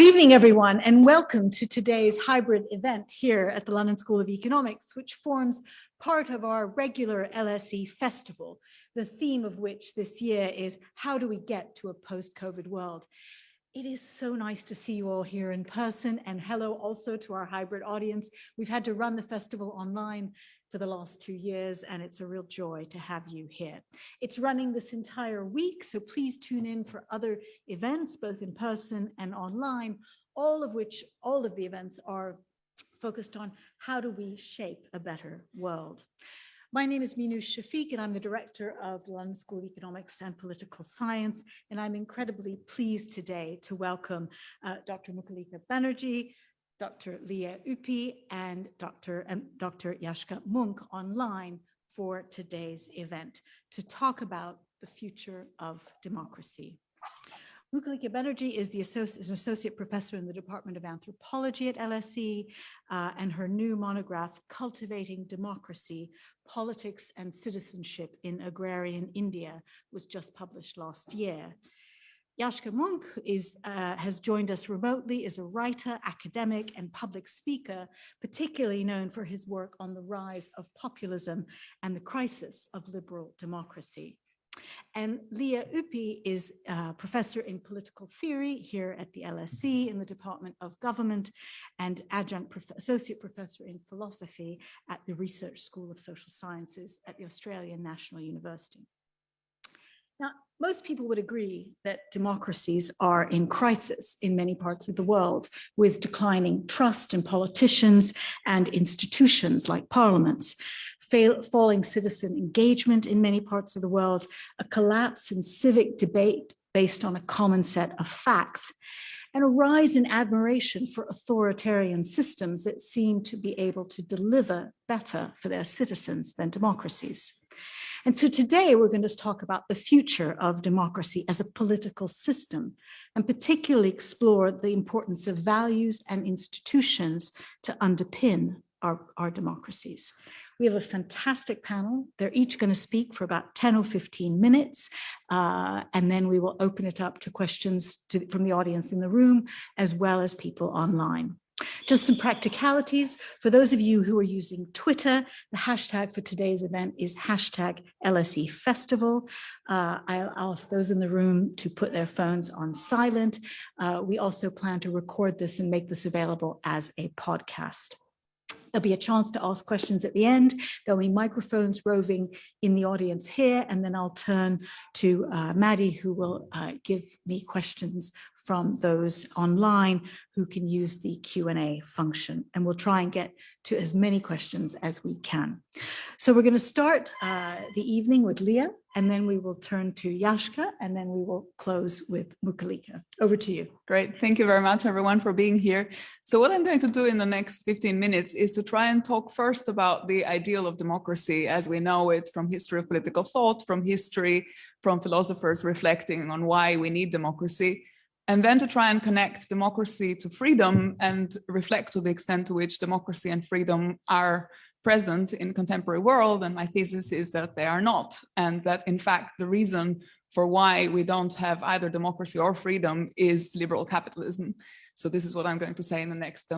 evening, everyone, and welcome to today's hybrid event here at the London School of Economics, which forms part of our regular LSE Festival, the theme of which this year is how do we get to a post-COVID world? It is so nice to see you all here in person, and hello also to our hybrid audience. We've had to run the festival online for the last 2 years, and it's a real joy to have you here. It's running this entire week, so please tune in for other events, both in person and online, all of the events are focused on how do we shape a better world. My name is Baroness Shafik, and I'm the director of the London School of Economics and Political Science, and I'm incredibly pleased today to welcome Dr. Mukulika Banerjee, Dr. Lea Ypi, and Dr. Yascha Mounk online for today's event to talk about the future of democracy. Mukulika Banerjee is an associate professor in the Department of Anthropology at LSE, and her new monograph, Cultivating Democracy, Politics and Citizenship in Agrarian India, was just published last year. Yascha Mounk has joined us remotely as a writer, academic, and public speaker, particularly known for his work on the rise of populism and the crisis of liberal democracy. And Lea Ypi is a professor in political theory here at the LSE in the Department of Government and associate professor in philosophy at the Research School of Social Sciences at the Australian National University. Now, most people would agree that democracies are in crisis in many parts of the world, with declining trust in politicians and institutions like parliaments, falling citizen engagement in many parts of the world, a collapse in civic debate based on a common set of facts, and a rise in admiration for authoritarian systems that seem to be able to deliver better for their citizens than democracies. And so today we're going to talk about the future of democracy as a political system, and particularly explore the importance of values and institutions to underpin our democracies. We have a fantastic panel. They're each going to speak for about 10 or 15 minutes, and then we will open it up to questions from the audience in the room, as well as people online. Just some practicalities. For those of you who are using Twitter, the hashtag for today's event is hashtag LSE Festival. I'll ask those in the room to put their phones on silent. We also plan to record this and make this available as a podcast. There'll be a chance to ask questions at the end. There'll be microphones roving in the audience here, and then I'll turn to Maddie, who will give me questions from those online who can use the Q&A function. And we'll try and get to as many questions as we can. So we're going to start the evening with Lea, and then we will turn to Yascha, and then we will close with Mukulika. Over to you. Great. Thank you very much, everyone, for being here. So what I'm going to do in the next 15 minutes is to try and talk first about the ideal of democracy as we know it from history of political thought, from philosophers reflecting on why we need democracy, and then to try and connect democracy to freedom and reflect to the extent to which democracy and freedom are present in contemporary world. And my thesis is that they are not, and that in fact the reason for why we don't have either democracy or freedom is liberal capitalism. So this is what I'm going to say in the next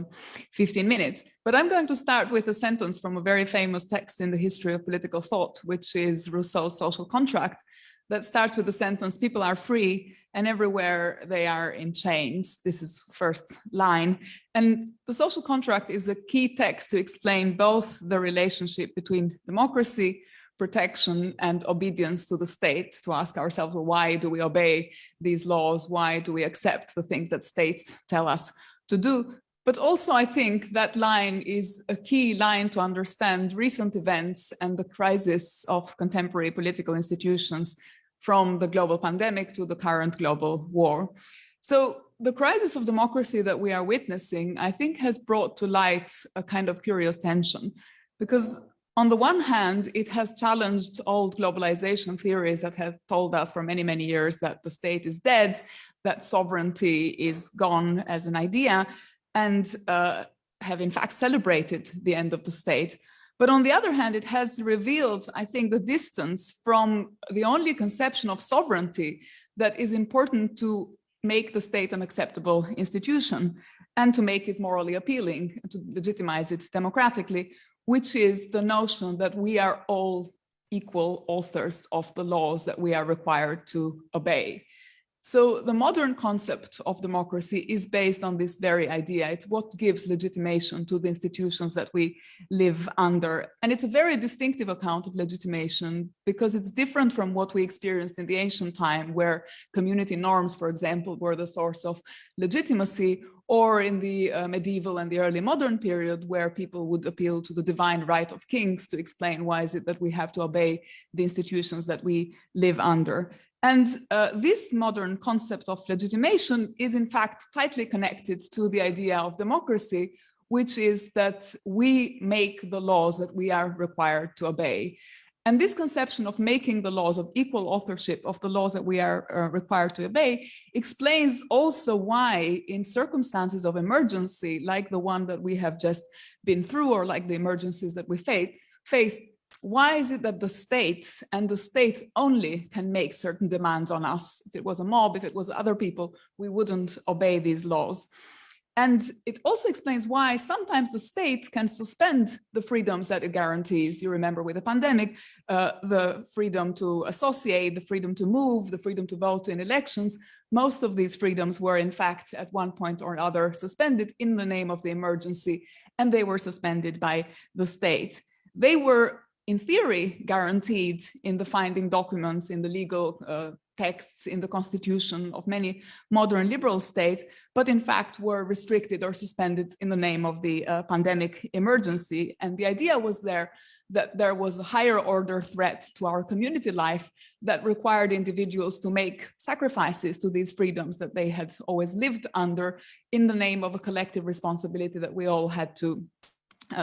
15 minutes. But I'm going to start with a sentence from a very famous text in the history of political thought, which is Rousseau's Social Contract, that starts with the sentence, people are free and everywhere they are in chains. This is first line. And the social contract is a key text to explain both the relationship between democracy, protection, and obedience to the state, to ask ourselves, well, why do we obey these laws? Why do we accept the things that states tell us to do? But also, I think that line is a key line to understand recent events and the crisis of contemporary political institutions, from the global pandemic to the current global war. So the crisis of democracy that we are witnessing, I think, has brought to light a kind of curious tension, because on the one hand, it has challenged old globalization theories that have told us for many, many years that the state is dead, that sovereignty is gone as an idea, and have in fact celebrated the end of the state. But on the other hand, it has revealed, I think, the distance from the only conception of sovereignty that is important to make the state an acceptable institution and to make it morally appealing, to legitimize it democratically, which is the notion that we are all equal authors of the laws that we are required to obey. So the modern concept of democracy is based on this very idea. It's what gives legitimation to the institutions that we live under. And it's a very distinctive account of legitimation because it's different from what we experienced in the ancient time, where community norms, for example, were the source of legitimacy, or in the medieval and the early modern period, where people would appeal to the divine right of kings to explain why is it that we have to obey the institutions that we live under. And this modern concept of legitimation is in fact tightly connected to the idea of democracy, which is that we make the laws that we are required to obey. And this conception of making the laws, of equal authorship of the laws that we are required to obey, explains also why in circumstances of emergency, like the one that we have just been through, or like the emergencies that we faced, why is it that the state and the state only can make certain demands on us? If it was a mob, if it was other people, we wouldn't obey these laws. And it also explains why sometimes the state can suspend the freedoms that it guarantees. You remember with the pandemic, the freedom to associate, the freedom to move, the freedom to vote in elections. Most of these freedoms were in fact at one point or another suspended in the name of the emergency, and they were suspended by the state. They were in theory guaranteed in the founding documents, in the legal texts, in the constitution of many modern liberal states, but in fact were restricted or suspended in the name of the pandemic emergency. And the idea was that there was a higher order threat to our community life that required individuals to make sacrifices to these freedoms that they had always lived under in the name of a collective responsibility that we all had to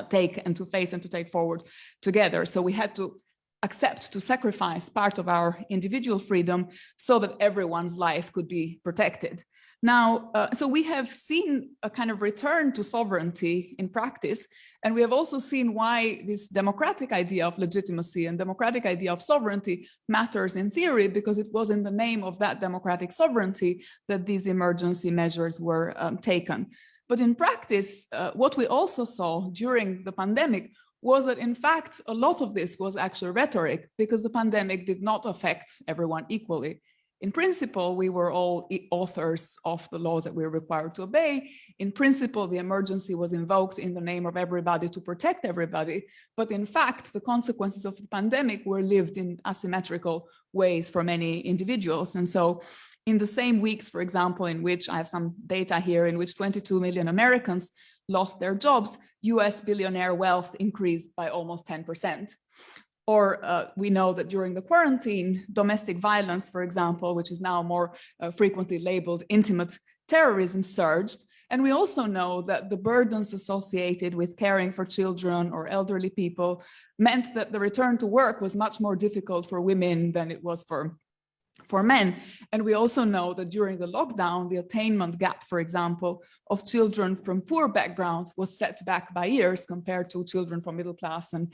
take and to face and to take forward together. So we had to accept to sacrifice part of our individual freedom so that everyone's life could be protected. Now, so we have seen a kind of return to sovereignty in practice, and we have also seen why this democratic idea of legitimacy and democratic idea of sovereignty matters in theory, because it was in the name of that democratic sovereignty that these emergency measures were taken. But in practice, what we also saw during the pandemic was that, in fact, a lot of this was actually rhetoric, because the pandemic did not affect everyone equally. In principle, we were all authors of the laws that we were required to obey. In principle, the emergency was invoked in the name of everybody to protect everybody. But in fact, the consequences of the pandemic were lived in asymmetrical ways for many individuals. And so in the same weeks, for example, in which I have some data here, in which 22 million Americans lost their jobs, US billionaire wealth increased by almost 10%. Or we know that during the quarantine, domestic violence, for example, which is now more frequently labeled intimate terrorism, surged. And we also know that the burdens associated with caring for children or elderly people meant that the return to work was much more difficult for women than it was for men. And we also know that during the lockdown, the attainment gap, for example, of children from poor backgrounds was set back by years compared to children from middle class and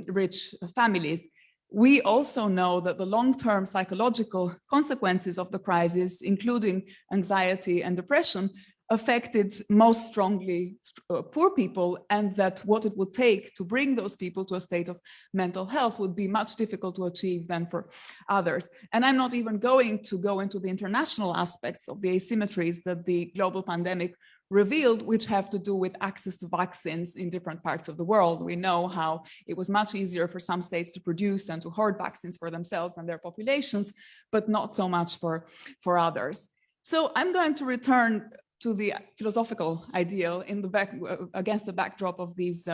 rich families. We also know that the long-term psychological consequences of the crisis, including anxiety and depression, affected most strongly poor people, and that what it would take to bring those people to a state of mental health would be much difficult to achieve than for others. And I'm not even going to go into the international aspects of the asymmetries that the global pandemic revealed, which have to do with access to vaccines in different parts of the world. We know how it was much easier for some states to produce and to hoard vaccines for themselves and their populations, but not so much for others. So I'm going to return to the philosophical ideal in the against the backdrop of these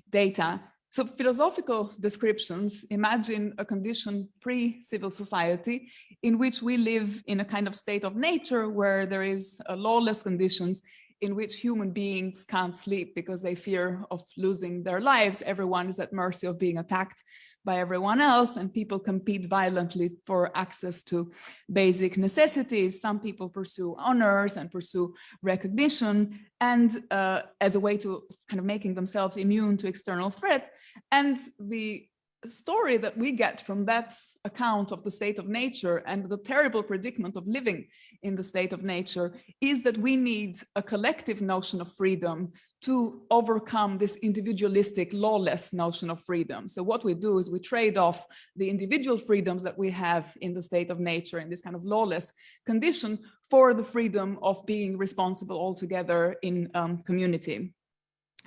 data. So philosophical descriptions imagine a condition pre-civil society in which we live in a kind of state of nature where there is lawless conditions in which human beings can't sleep because they fear of losing their lives. Everyone is at mercy of being attacked by everyone else, and people compete violently for access to basic necessities. Some people pursue honors and pursue recognition, and as a way to kind of making themselves immune to external threat. And the story that we get from that account of the state of nature and the terrible predicament of living in the state of nature is that we need a collective notion of freedom to overcome this individualistic, lawless notion of freedom. So what we do is we trade off the individual freedoms that we have in the state of nature, in this kind of lawless condition, for the freedom of being responsible altogether in community.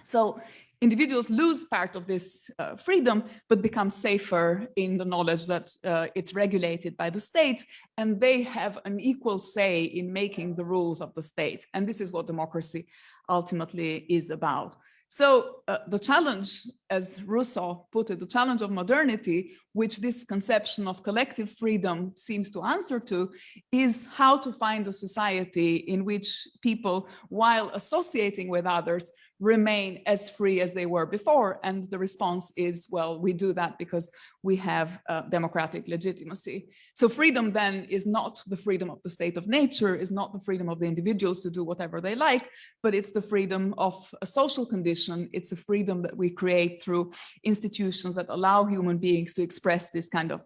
So individuals lose part of this freedom, but become safer in the knowledge that it's regulated by the state, and they have an equal say in making the rules of the state. And this is what democracy ultimately is about. So the challenge, as Rousseau put it, the challenge of modernity, which this conception of collective freedom seems to answer to, is how to find a society in which people, while associating with others, remain as free as they were before. And the response is, well, we do that because we have democratic legitimacy. So freedom then is not the freedom of the state of nature, is not the freedom of the individuals to do whatever they like, but it's the freedom of a social condition. It's a freedom that we create through institutions that allow human beings to express this kind of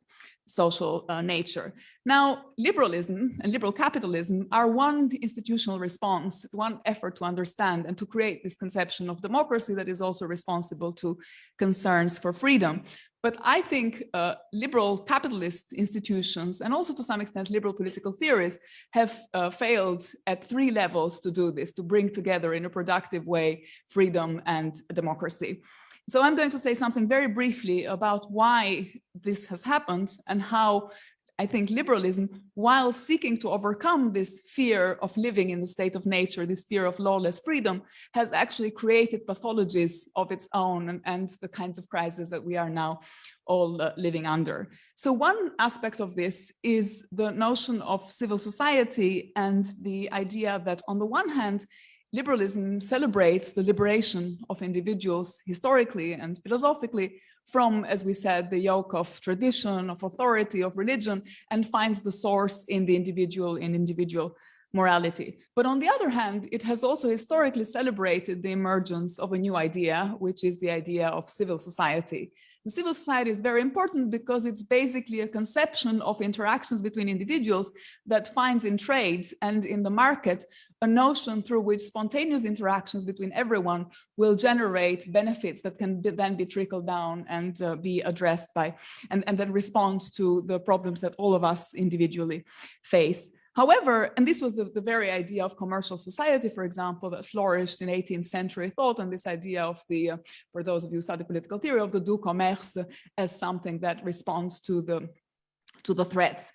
social nature. Now, liberalism and liberal capitalism are one institutional response, one effort to understand and to create this conception of democracy that is also responsible to concerns for freedom. But I think liberal capitalist institutions, and also to some extent liberal political theories, have failed at three levels to do this, to bring together in a productive way freedom and democracy. So I'm going to say something very briefly about why this has happened and how I think liberalism, while seeking to overcome this fear of living in the state of nature, this fear of lawless freedom, has actually created pathologies of its own and the kinds of crises that we are now all living under. So one aspect of this is the notion of civil society and the idea that on the one hand, liberalism celebrates the liberation of individuals historically and philosophically from, as we said, the yoke of tradition, of authority, of religion, and finds the source in the individual, in individual morality. But on the other hand, it has also historically celebrated the emergence of a new idea, which is the idea of civil society. The civil society is very important because it's basically a conception of interactions between individuals that finds in trade and in the market a notion through which spontaneous interactions between everyone will generate benefits that can then be trickled down and be addressed by, and then respond to the problems that all of us individually face. However, and this was the very idea of commercial society, for example, that flourished in 18th century thought, and this idea of the, for those of you who study political theory, of the du commerce as something that responds to the threats.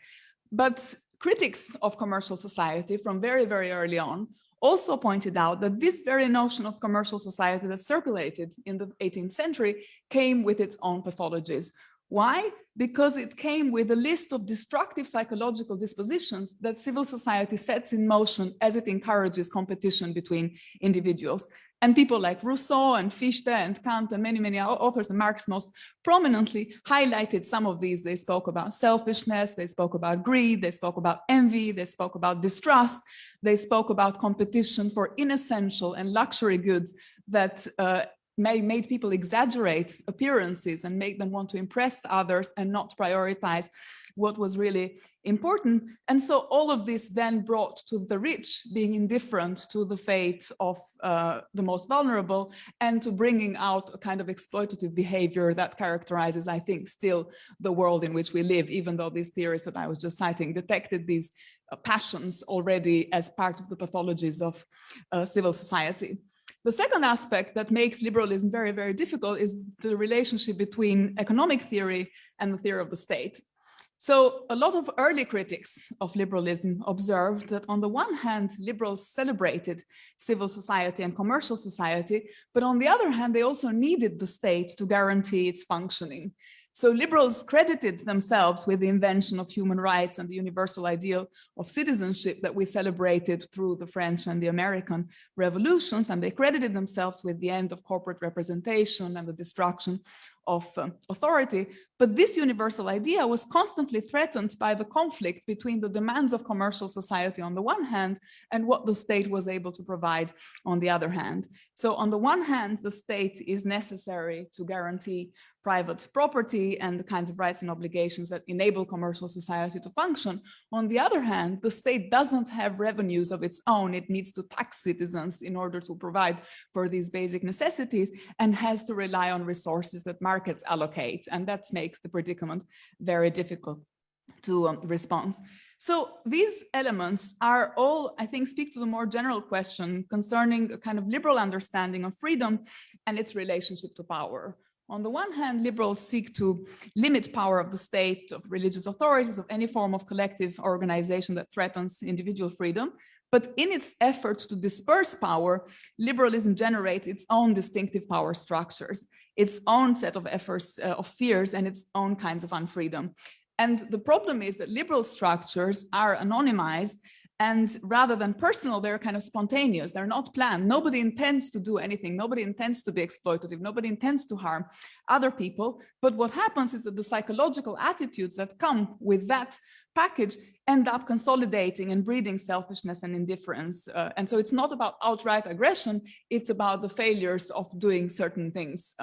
But critics of commercial society from very, very early on also pointed out that this very notion of commercial society that circulated in the 18th century came with its own pathologies. Why? Because it came with a list of destructive psychological dispositions that civil society sets in motion as it encourages competition between individuals. And people like Rousseau and Fichte and Kant and many, many authors, and Marx most prominently, highlighted some of these. They spoke about selfishness, they spoke about greed, they spoke about envy, they spoke about distrust, they spoke about competition for inessential and luxury goods that made people exaggerate appearances and make them want to impress others and not prioritize what was really important. And so all of this then brought to the rich being indifferent to the fate of the most vulnerable and to bringing out a kind of exploitative behavior that characterizes, I think, still the world in which we live, even though these theories that I was just citing detected these passions already as part of the pathologies of civil society. The second aspect that makes liberalism very, very difficult is the relationship between economic theory and the theory of the state. So a lot of early critics of liberalism observed that on the one hand, liberals celebrated civil society and commercial society, but on the other hand, they also needed the state to guarantee its functioning. So liberals credited themselves with the invention of human rights and the universal ideal of citizenship that we celebrated through the French and the American revolutions, and they credited themselves with the end of corporate representation and the destruction of authority. But this universal idea was constantly threatened by the conflict between the demands of commercial society on the one hand and what the state was able to provide on the other hand. So on the one hand, the state is necessary to guarantee private property and the kinds of rights and obligations that enable commercial society to function. On the other hand, the state doesn't have revenues of its own. It needs to tax citizens in order to provide for these basic necessities and has to rely on resources that markets allocate. And that makes the predicament very difficult to respond. So these elements are all, I think, speak to the more general question concerning a kind of liberal understanding of freedom and its relationship to power. On the one hand, liberals seek to limit power of the state, of religious authorities, of any form of collective organization that threatens individual freedom. But in its effort to disperse power, liberalism generates its own distinctive power structures, its own set of efforts of fears, and its own kinds of unfreedom. And the problem is that liberal structures are anonymized, and rather than personal, they're kind of spontaneous. They're not planned. Nobody intends to do anything. Nobody intends to be exploitative. Nobody intends to harm other people. But what happens is that the psychological attitudes that come with that package end up consolidating and breeding selfishness and indifference. And so it's not about outright aggression. It's about the failures of doing certain things.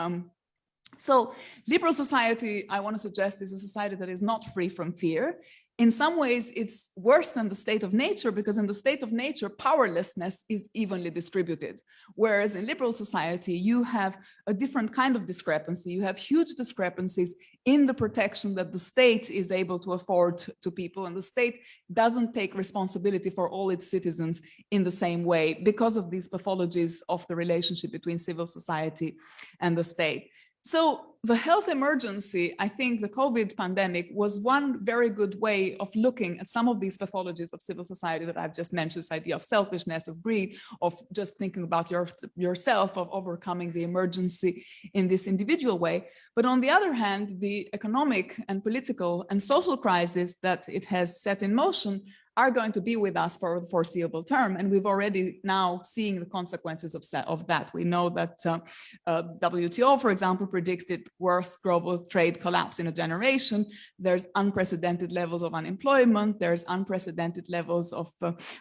So liberal society, I want to suggest, is a society that is not free from fear. In some ways, it's worse than the state of nature, because in the state of nature, powerlessness is evenly distributed. Whereas in liberal society, you have a different kind of discrepancy. You have huge discrepancies in the protection that the state is able to afford to people, and the state doesn't take responsibility for all its citizens in the same way because of these pathologies of the relationship between civil society and the state. So the health emergency, I think the COVID pandemic was one very good way of looking at some of these pathologies of civil society that I've just mentioned, this idea of selfishness, of greed, of just thinking about yourself, of overcoming the emergency in this individual way. But on the other hand, the economic and political and social crisis that it has set in motion are going to be with us for the foreseeable term. And we've already now seeing the consequences of that. We know that WTO, for example, predicts the worst global trade collapse in a generation. There's unprecedented levels of unemployment. There's unprecedented levels of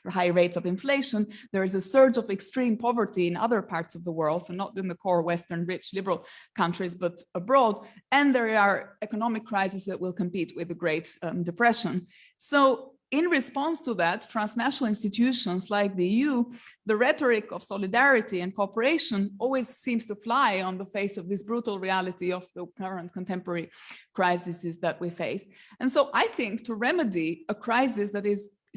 high rates of inflation. There is a surge of extreme poverty in other parts of the world, so not in the core Western rich liberal countries, but abroad. And there are economic crises that will compete with the Great Depression. So in response to that, transnational institutions like the EU, the rhetoric of solidarity and cooperation always seems to fly on the face of this brutal reality of the current contemporary crises that we face. And so I think to remedy a crisis that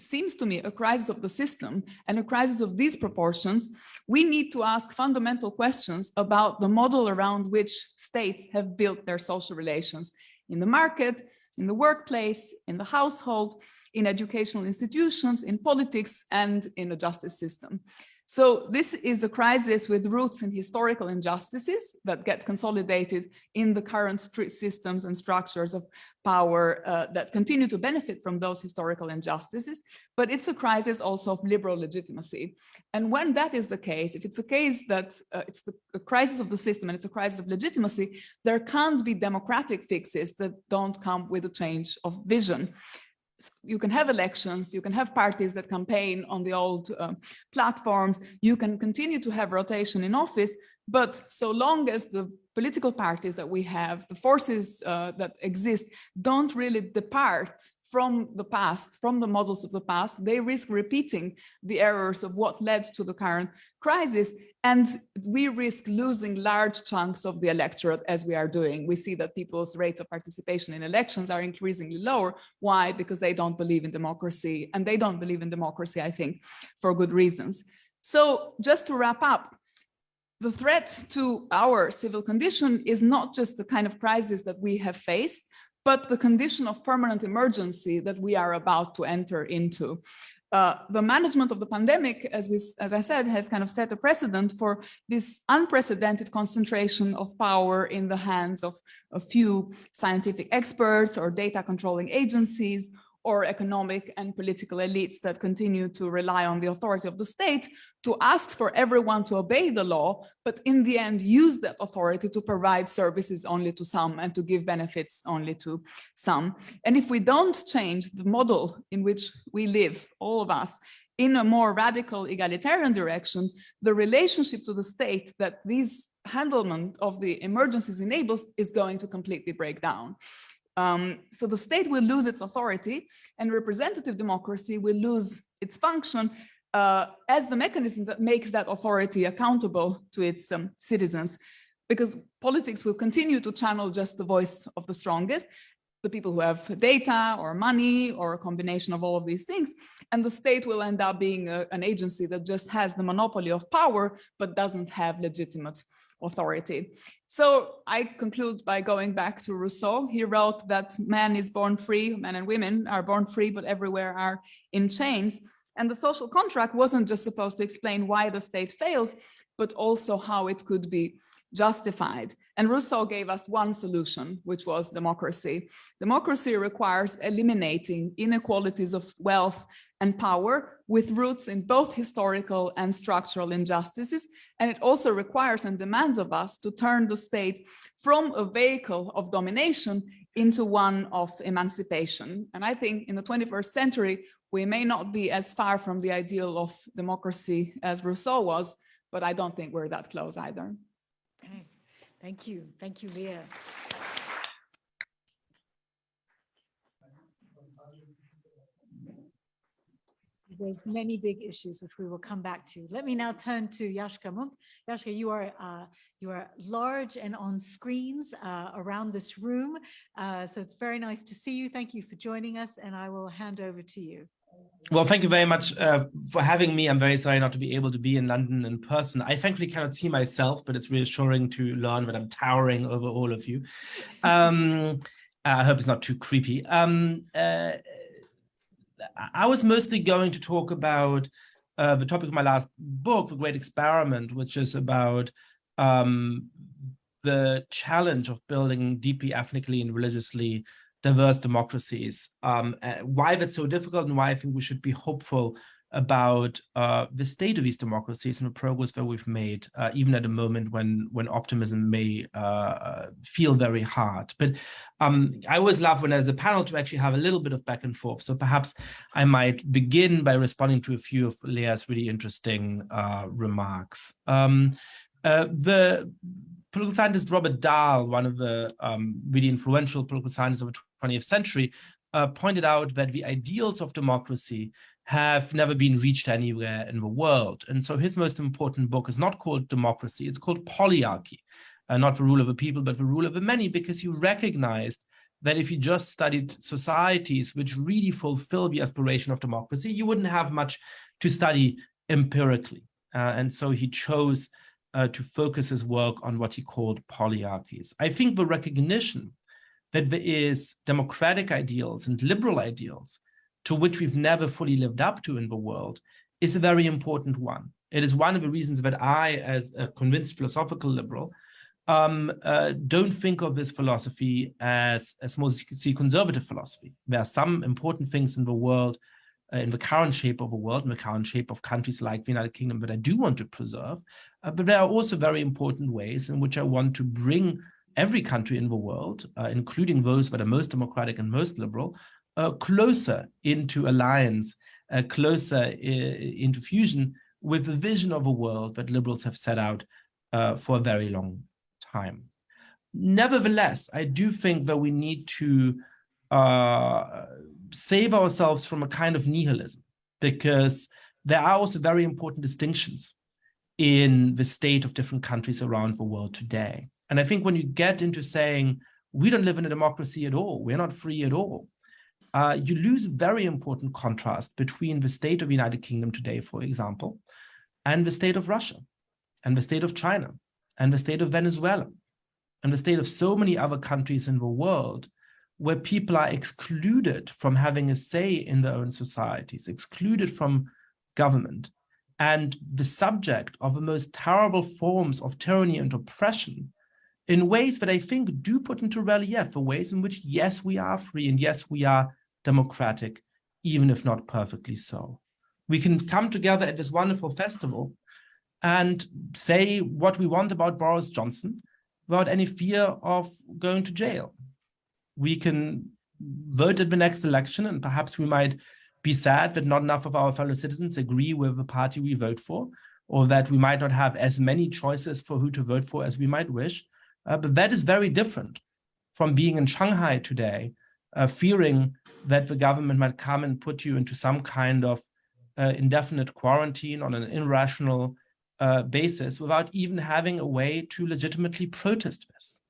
seems to me a crisis of the system and a crisis of these proportions, we need to ask fundamental questions about the model around which states have built their social relations in the market, in the workplace, in the household, in educational institutions, in politics, and in the justice system. So this is a crisis with roots in historical injustices that get consolidated in the current systems and structures of power that continue to benefit from those historical injustices. But it's a crisis also of liberal legitimacy. And when that is the case, if it's a case that it's a crisis of the system and it's a crisis of legitimacy, there can't be democratic fixes that don't come with a change of vision. You can have elections, you can have parties that campaign on the old platforms, you can continue to have rotation in office, but so long as the political parties that we have, the forces that exist, don't really depart from the past, from the models of the past, they risk repeating the errors of what led to the current crisis. And we risk losing large chunks of the electorate as we are doing. We see that people's rates of participation in elections are increasingly lower. Why? Because they don't believe in democracy. And they don't believe in democracy, I think, for good reasons. So just to wrap up, the threat to our civil condition is not just the kind of crisis that we have faced, but the condition of permanent emergency that we are about to enter into. The management of the pandemic, as I said, has kind of set a precedent for this unprecedented concentration of power in the hands of a few scientific experts or data controlling agencies, or economic and political elites that continue to rely on the authority of the state to ask for everyone to obey the law, but in the end use that authority to provide services only to some and to give benefits only to some. And if we don't change the model in which we live, all of us, in a more radical egalitarian direction, the relationship to the state that these handlement of the emergencies enables is going to completely break down. So the state will lose its authority, and representative democracy will lose its function as the mechanism that makes that authority accountable to its citizens, because politics will continue to channel just the voice of the strongest, the people who have data or money or a combination of all of these things, and the state will end up being an agency that just has the monopoly of power but doesn't have legitimate authority. So I conclude by going back to Rousseau. He wrote that man is born free, men and women are born free, but everywhere are in chains. And the social contract wasn't just supposed to explain why the state fails, but also how it could be justified. And Rousseau gave us one solution, which was democracy. Democracy requires eliminating inequalities of wealth and power with roots in both historical and structural injustices. And it also requires and demands of us to turn the state from a vehicle of domination into one of emancipation. And I think in the 21st century, we may not be as far from the ideal of democracy as Rousseau was, but I don't think we're that close either. Nice. Thank you. Thank you, Lea. There's many big issues which we will come back to. Let me now turn to Yascha Mounk. Yascha, you are large and on screens around this room. So it's very nice to see you. Thank you for joining us, and I will hand over to you. Well, thank you very much for having me. I'm very sorry not to be able to be in London in person. I thankfully cannot see myself, but it's reassuring to learn that I'm towering over all of you. I hope it's not too creepy. I was mostly going to talk about the topic of my last book, The Great Experiment, which is about the challenge of building deeply ethnically and religiously diverse democracies, why that's so difficult, and why I think we should be hopeful about the state of these democracies and the progress that we've made, even at a moment when optimism may feel very hard. But I always love when there's a panel to actually have a little bit of back and forth. So perhaps I might begin by responding to a few of Lea's really interesting remarks. The political scientist Robert Dahl, one of the really influential political scientists of the 20th century, pointed out that the ideals of democracy have never been reached anywhere in the world. And so his most important book is not called Democracy, it's called Polyarchy, not the rule of the people, but the rule of the many, because he recognized that if you just studied societies which really fulfill the aspiration of democracy, you wouldn't have much to study empirically. And so he chose to focus his work on what he called polyarchies. I think the recognition that there is democratic ideals and liberal ideals to which we've never fully lived up to in the world is a very important one. It is one of the reasons that I, as a convinced philosophical liberal, don't think of this philosophy as mostly conservative philosophy. There are some important things in the world, in the current shape of the world, in the current shape of countries like the United Kingdom that I do want to preserve, but there are also very important ways in which I want to bring every country in the world, including those that are most democratic and most liberal, closer into alliance, closer into fusion with the vision of a world that liberals have set out for a very long time. Nevertheless, I do think that we need to save ourselves from a kind of nihilism, because there are also very important distinctions in the state of different countries around the world today. And I think when you get into saying, we don't live in a democracy at all, we're not free at all, you lose a very important contrast between the state of the United Kingdom today, for example, and the state of Russia, and the state of China, and the state of Venezuela, and the state of so many other countries in the world, where people are excluded from having a say in their own societies, excluded from government, and the subject of the most terrible forms of tyranny and oppression in ways that I think do put into relief the ways in which, yes, we are free, and yes, we are democratic, even if not perfectly so. We can come together at this wonderful festival and say what we want about Boris Johnson without any fear of going to jail. We can vote at the next election, and perhaps we might be sad that not enough of our fellow citizens agree with the party we vote for, or that we might not have as many choices for who to vote for as we might wish. But that is very different from being in Shanghai today, fearing that the government might come and put you into some kind of indefinite quarantine on an irrational basis without even having a way to legitimately protest this.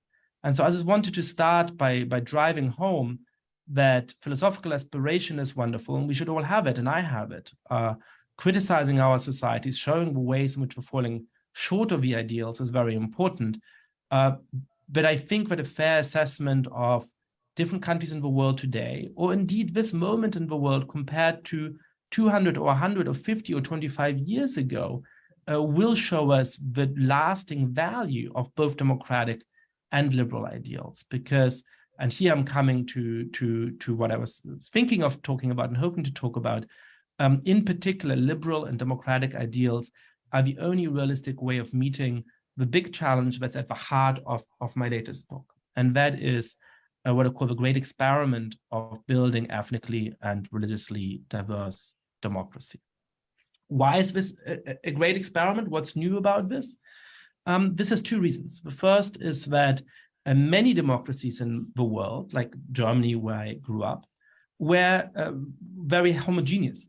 And so I just wanted to start by driving home that philosophical aspiration is wonderful, and we should all have it, and I have it. Criticizing our societies, showing the ways in which we're falling short of the ideals is very important. But I think that a fair assessment of different countries in the world today, or indeed this moment in the world compared to 200 or 100 or 50 or 25 years ago, will show us the lasting value of both democratic and liberal ideals. Because, and here I'm coming to what I was thinking of talking about and hoping to talk about, in particular, liberal and democratic ideals are the only realistic way of meeting the big challenge that's at the heart of my latest book. And that is what I call the great experiment of building ethnically and religiously diverse democracy. Why is this a great experiment? What's new about this? This has two reasons. The first is that many democracies in the world, like Germany, where I grew up, were very homogeneous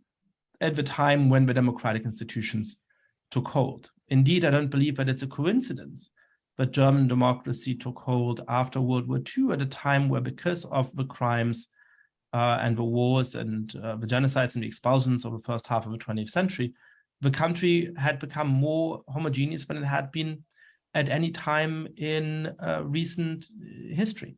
at the time when the democratic institutions took hold. Indeed, I don't believe that it's a coincidence that German democracy took hold after World War II at a time where, because of the crimes and the wars and the genocides and the expulsions of the first half of the 20th century, the country had become more homogeneous than it had been at any time in recent history.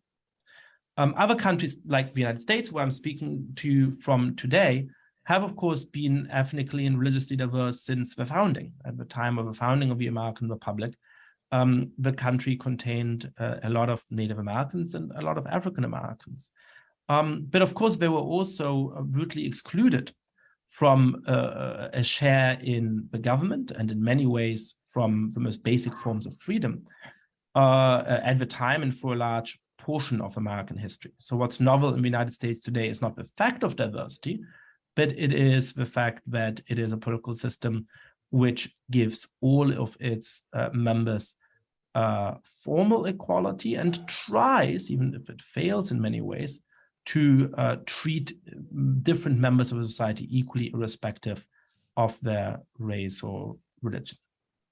Other countries like the United States, where I'm speaking to you from today, have of course been ethnically and religiously diverse since the founding. At the time of the founding of the American Republic, the country contained a lot of Native Americans and a lot of African Americans. But of course, they were also brutally excluded from a share in the government and in many ways from the most basic forms of freedom at the time and for a large portion of American history. So what's novel in the United States today is not the fact of diversity, but it is the fact that it is a political system which gives all of its members formal equality and tries, even if it fails in many ways, to treat different members of a society equally, irrespective of their race or religion.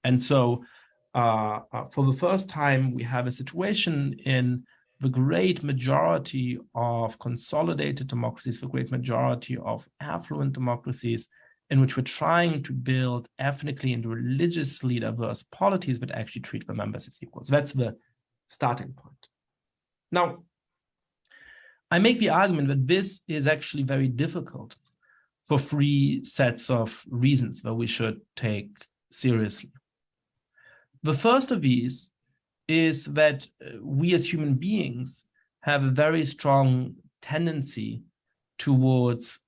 And so for the first time, we have a situation in the great majority of consolidated democracies, the great majority of affluent democracies, in which we're trying to build ethnically and religiously diverse polities that actually treat the members as equals. That's the starting point. Now, I make the argument that this is actually very difficult for three sets of reasons that we should take seriously. The first of these is that we as human beings have a very strong tendency towards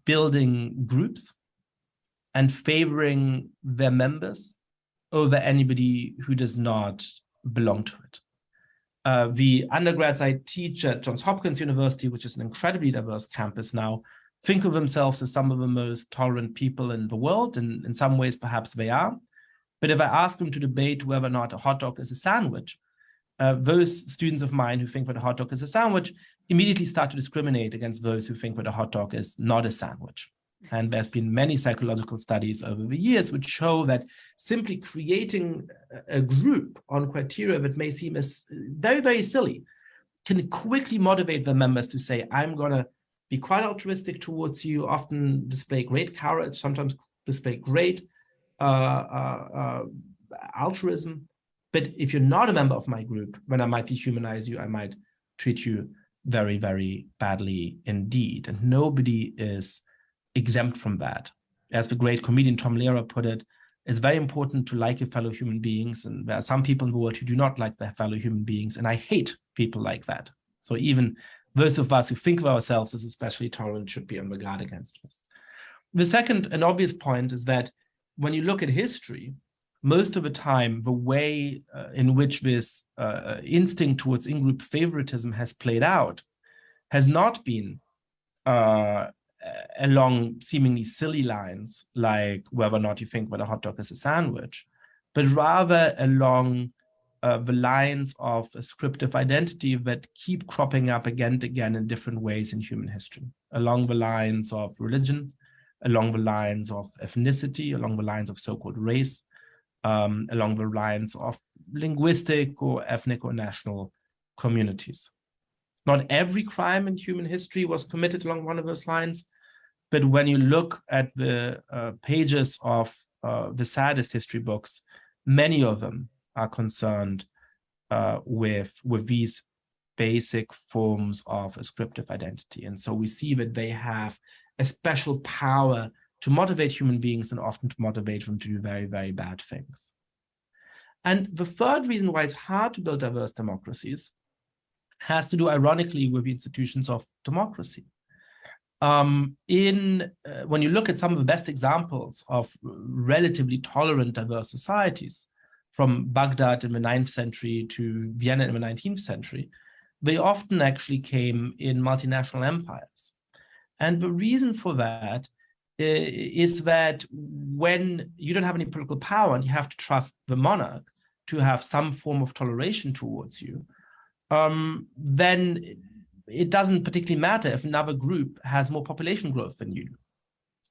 building groups and favoring their members over anybody who does not belong to it. The undergrads I teach at Johns Hopkins University, which is an incredibly diverse campus now, think of themselves as some of the most tolerant people in the world, and in some ways perhaps they are. But if I ask them to debate whether or not a hot dog is a sandwich, those students of mine who think that a hot dog is a sandwich immediately start to discriminate against those who think that a hot dog is not a sandwich. And there's been many psychological studies over the years which show that simply creating a group on criteria that may seem as very, very silly can quickly motivate the members to say, I'm going to be quite altruistic towards you, often display great courage, sometimes display great altruism. But if you're not a member of my group, then I might dehumanize you, I might treat you very, very badly indeed. And nobody is exempt from that. As the great comedian Tom Lehrer put it, it's very important to like your fellow human beings. And there are some people in the world who do not like their fellow human beings. And I hate people like that. So even Those of us who think of ourselves as especially tolerant should be on the guard against this. The second and obvious point is that when you look at history, most of the time, the way in which this instinct towards in-group favoritism has played out has not been along seemingly silly lines, like whether or not you think that a hot dog is a sandwich, but rather along the lines of a scriptive identity that keep cropping up again and again in different ways in human history, along the lines of religion, along the lines of ethnicity, along the lines of so-called race, along the lines of linguistic or ethnic or national communities. Not every crime in human history was committed along one of those lines, but when you look at the pages of the saddest history books, many of them are concerned with these basic forms of ascriptive identity. And so we see that they have a special power to motivate human beings and often to motivate them to do very, very bad things. And the third reason why it's hard to build diverse democracies has to do, ironically, with the institutions of democracy. When you look at some of the best examples of relatively tolerant, diverse societies, from Baghdad in the 9th century to Vienna in the 19th century, they often actually came in multinational empires. And the reason for that is that when you don't have any political power and you have to trust the monarch to have some form of toleration towards you, then it doesn't particularly matter if another group has more population growth than you do.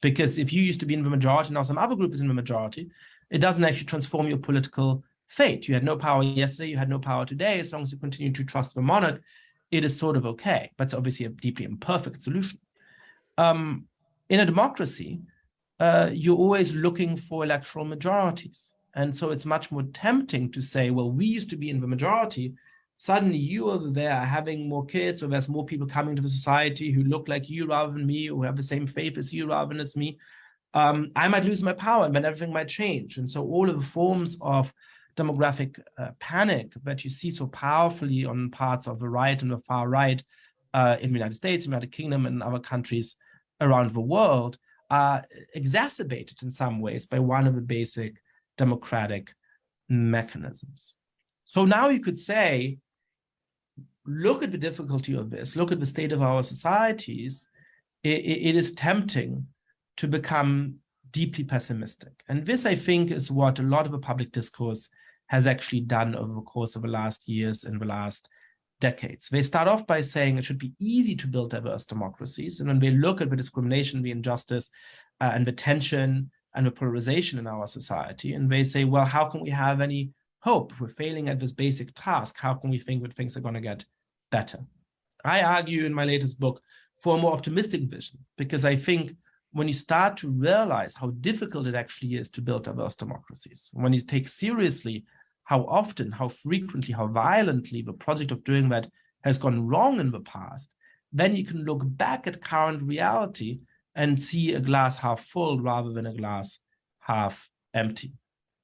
Because if you used to be in the majority, now some other group is in the majority, it doesn't actually transform your political fate. You had no power yesterday, you had no power today. As long as you continue to trust the monarch, it is sort of okay. But it's obviously a deeply imperfect solution. In a democracy, you're always looking for electoral majorities. And so it's much more tempting to say, well, we used to be in the majority. Suddenly you over there are having more kids, or there's more people coming to the society who look like you rather than me, or who have the same faith as you rather than as me. I might lose my power and then everything might change. And so all of the forms of demographic panic that you see so powerfully on parts of the right and the far right in the United States, United Kingdom, and other countries around the world are exacerbated in some ways by one of the basic democratic mechanisms. So now you could say, look at the difficulty of this, look at the state of our societies. It is tempting to become deeply pessimistic. And this, I think, is what a lot of the public discourse has actually done over the course of the last years and the last decades. They start off by saying it should be easy to build diverse democracies. And when they look at the discrimination, the injustice, and the tension and the polarization in our society, and they say, well, how can we have any hope? If we're failing at this basic task, how can we think that things are going to get better? I argue in my latest book for a more optimistic vision, because I think when you start to realize how difficult it actually is to build diverse democracies, when you take seriously how often, how frequently, how violently the project of doing that has gone wrong in the past, then you can look back at current reality and see a glass half full rather than a glass half empty.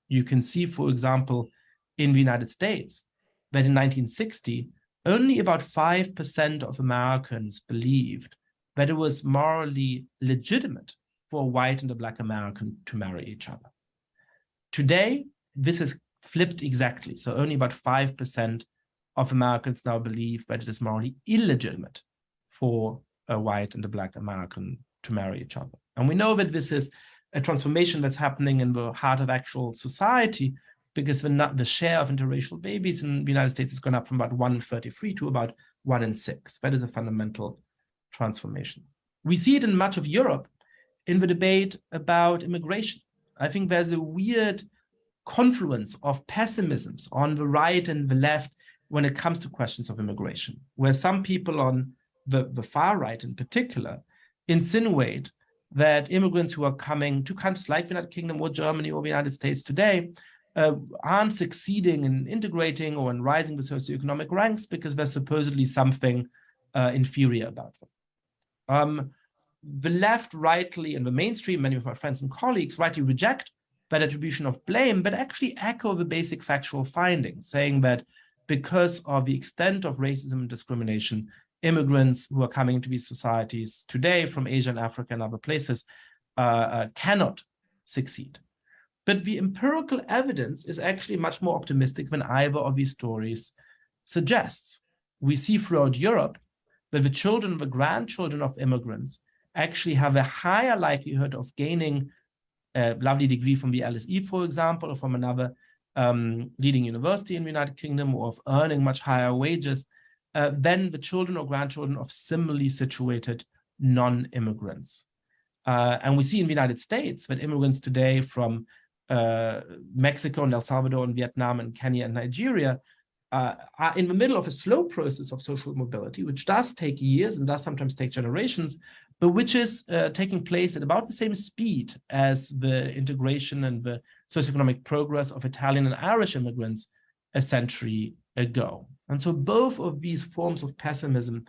You can see, for example, in the United States, that in 1960, only about 5% of Americans believed that it was morally legitimate for a white and a Black American to marry each other. Today, this has flipped exactly. So only about 5% of Americans now believe that it is morally illegitimate for a white and a Black American to marry each other. And we know that this is a transformation that's happening in the heart of actual society, because the share of interracial babies in the United States has gone up from about 1 in 33 to about 1 in 6. That is a fundamental transformation. We see it in much of Europe in the debate about immigration. I think there's a weird confluence of pessimisms on the right and the left when it comes to questions of immigration, where some people on the far right in particular insinuate that immigrants who are coming to countries like the United Kingdom or Germany or the United States today aren't succeeding in integrating or in rising the socioeconomic ranks because there's supposedly something inferior about them. The left rightly, and the mainstream, many of my friends and colleagues rightly reject that attribution of blame, but actually echo the basic factual findings, saying that because of the extent of racism and discrimination immigrants who are coming into these societies today from Asia and Africa and other places cannot succeed. But the empirical evidence is actually much more optimistic than either of these stories suggests. We see throughout Europe that the children, the grandchildren of immigrants actually have a higher likelihood of gaining a lovely degree from the LSE, for example, or from another leading university in the United Kingdom, or of earning much higher wages than the children or grandchildren of similarly situated non-immigrants. And we see in the United States that immigrants today from Mexico and El Salvador and Vietnam and Kenya and Nigeria are in the middle of a slow process of social mobility, which does take years and does sometimes take generations, but which is taking place at about the same speed as the integration and the socioeconomic progress of Italian and Irish immigrants a century ago. And so both of these forms of pessimism,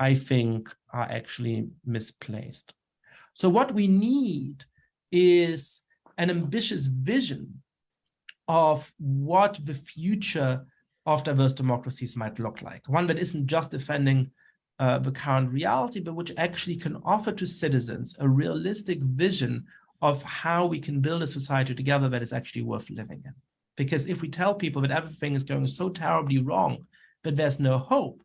I think, are actually misplaced. So what we need is an ambitious vision of what the future of diverse democracies might look like. One that isn't just defending the current reality, but which actually can offer to citizens a realistic vision of how we can build a society together that is actually worth living in. Because if we tell people that everything is going so terribly wrong, that there's no hope,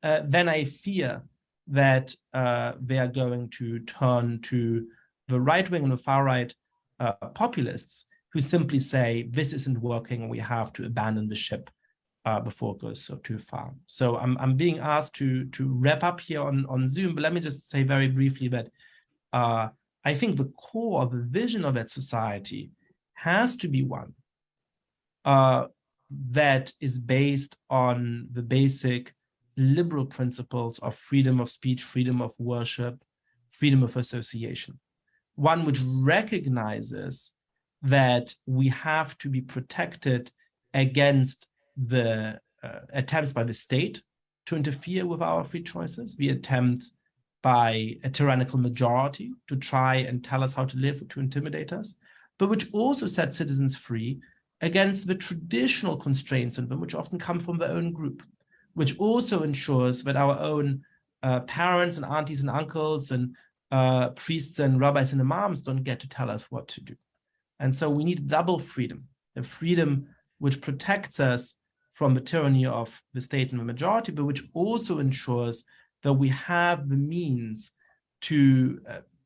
then I fear that they are going to turn to the right wing and the far right populists who simply say, this isn't working, we have to abandon the ship before it goes so too far. So I'm being asked to wrap up here on Zoom, but let me just say very briefly that I think the core of the vision of that society has to be one that is based on the basic liberal principles of freedom of speech, freedom of worship, freedom of association. One which recognizes that we have to be protected against the attempts by the state to interfere with our free choices, the attempt by a tyrannical majority to try and tell us how to live, to intimidate us, but which also sets citizens free against the traditional constraints on them, which often come from their own group, which also ensures that our own parents and aunties and uncles and priests and rabbis and imams don't get to tell us what to do. And so we need double freedom, a freedom which protects us from the tyranny of the state and the majority, but which also ensures that we have the means to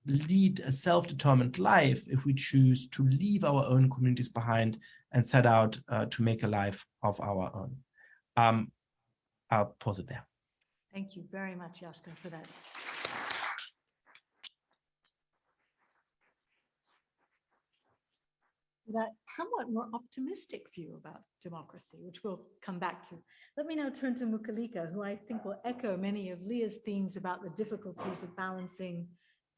lead a self-determined life if we choose to leave our own communities behind and set out to make a life of our own. I'll pause it there. Thank you very much, Yascha, for that. That somewhat more optimistic view about democracy, which we'll come back to. Let me now turn to Mukulika, who I think will echo many of Lea's themes about the difficulties of balancing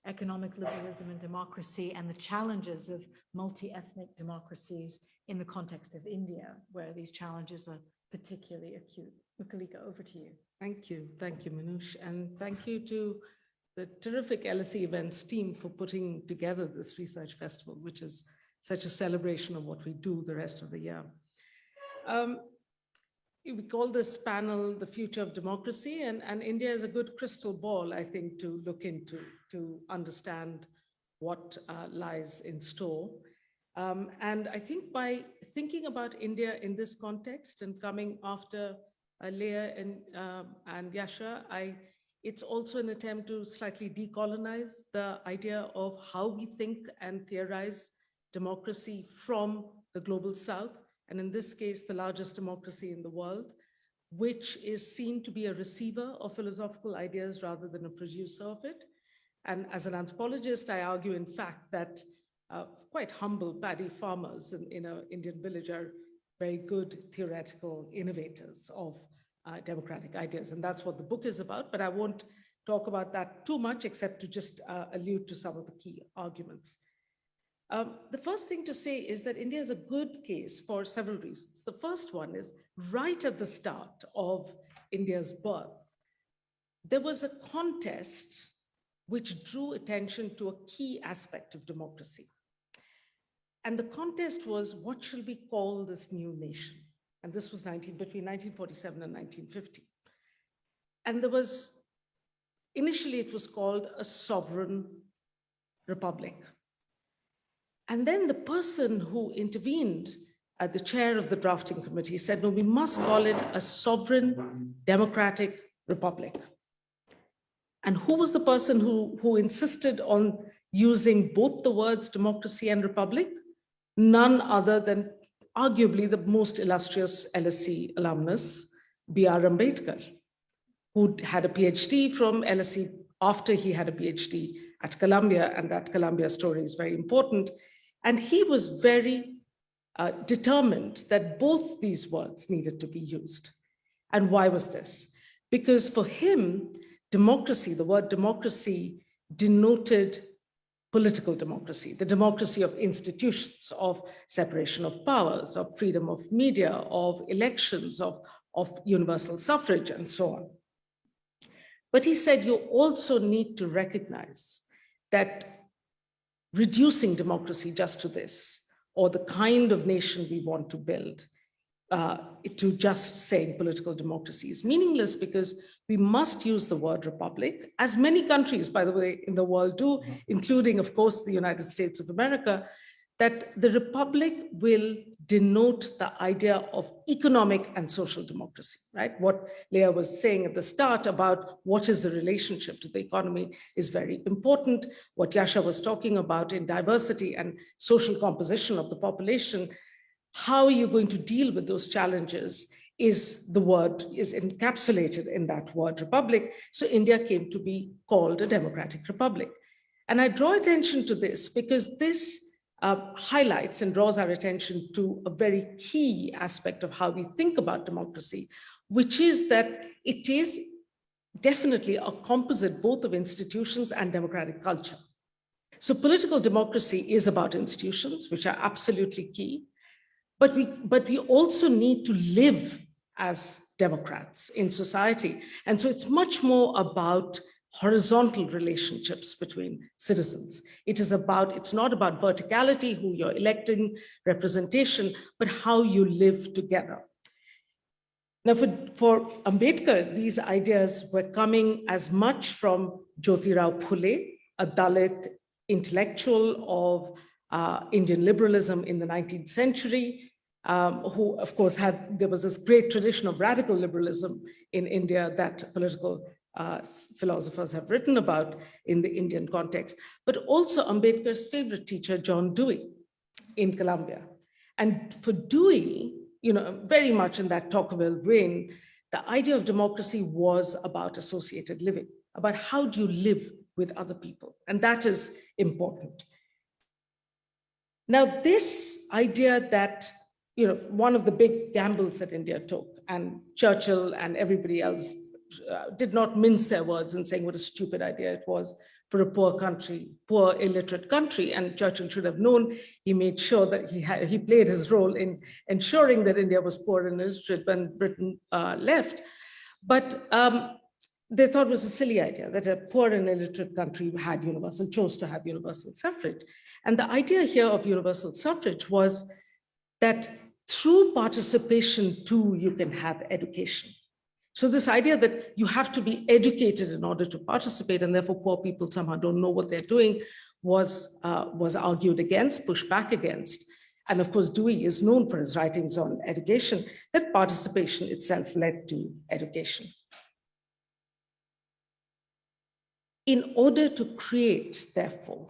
economic liberalism and democracy and the challenges of multi-ethnic democracies in the context of India, where these challenges are particularly acute. Mukulika, over to you. Thank you, Manoush, and thank you to the terrific LSE events team for putting together this research festival, which is such a celebration of what we do the rest of the year. We call this panel The Future of Democracy, and India is a good crystal ball, I think, to look into, to understand what lies in store. And I think by thinking about India in this context and coming after Lea and Yascha, it's also an attempt to slightly decolonize the idea of how we think and theorize democracy from the global south, and in this case, the largest democracy in the world, which is seen to be a receiver of philosophical ideas rather than a producer of it. And as an anthropologist, I argue, in fact, that quite humble paddy farmers in an Indian village are very good theoretical innovators of democratic ideas. And that's what the book is about, but I won't talk about that too much, except to just allude to some of the key arguments. The first thing to say is that India is a good case for several reasons. The first one is right at the start of India's birth, there was a contest which drew attention to a key aspect of democracy. And the contest was, what shall we call this new nation? And this was between 1947 and 1950. And initially it was called a sovereign republic. And then the person who intervened at the chair of the drafting committee said, no, we must call it a sovereign democratic republic. And who was the person who insisted on using both the words democracy and republic? None other than arguably the most illustrious LSE alumnus, B.R. Ambedkar, who had a PhD from LSE after he had a PhD at Columbia, and that Columbia story is very important. And he was very determined that both these words needed to be used. And why was this? Because for him, democracy, the word democracy, denoted political democracy, the democracy of institutions, of separation of powers, of freedom of media, of elections, of universal suffrage, and so on. But he said you also need to recognize that reducing democracy just to this, or the kind of nation we want to build, to just saying political democracy is meaningless, because we must use the word republic, as many countries, by the way, in the world do, including, of course, the United States of America, that the republic will denote the idea of economic and social democracy, right? What Lea was saying at the start about what is the relationship to the economy is very important. What Yascha was talking about in diversity and social composition of the population, how are you going to deal with those challenges is encapsulated in that word republic. So India came to be called a democratic republic. And I draw attention to this because this highlights and draws our attention to a very key aspect of how we think about democracy, which is that it is definitely a composite both of institutions and democratic culture. So political democracy is about institutions, which are absolutely key, but we also need to live as Democrats in society. And so it's much more about horizontal relationships between citizens. It's not about verticality, who you're electing, representation, but how you live together. Now, for Ambedkar, these ideas were coming as much from Jyotirao Phule, a Dalit intellectual of Indian liberalism in the 19th century, who, of course, there was this great tradition of radical liberalism in India that political philosophers have written about in the Indian context, but also Ambedkar's favorite teacher, John Dewey, in Columbia. And for Dewey, very much in that Tocqueville vein, the idea of democracy was about associated living, about how do you live with other people, and that is important. Now, this idea that, one of the big gambles that India took, and Churchill and everybody else did not mince their words in saying what a stupid idea it was for a poor country, poor illiterate country, and Churchill should have known. He made sure that he played his role in ensuring that India was poor and illiterate when Britain left. But they thought it was a silly idea that a poor and illiterate country chose to have universal suffrage. And the idea here of universal suffrage was that through participation too, you can have education. So this idea that you have to be educated in order to participate, and therefore poor people somehow don't know what they're doing, was argued against, pushed back against. And of course, Dewey is known for his writings on education, that participation itself led to education. In order to create, therefore,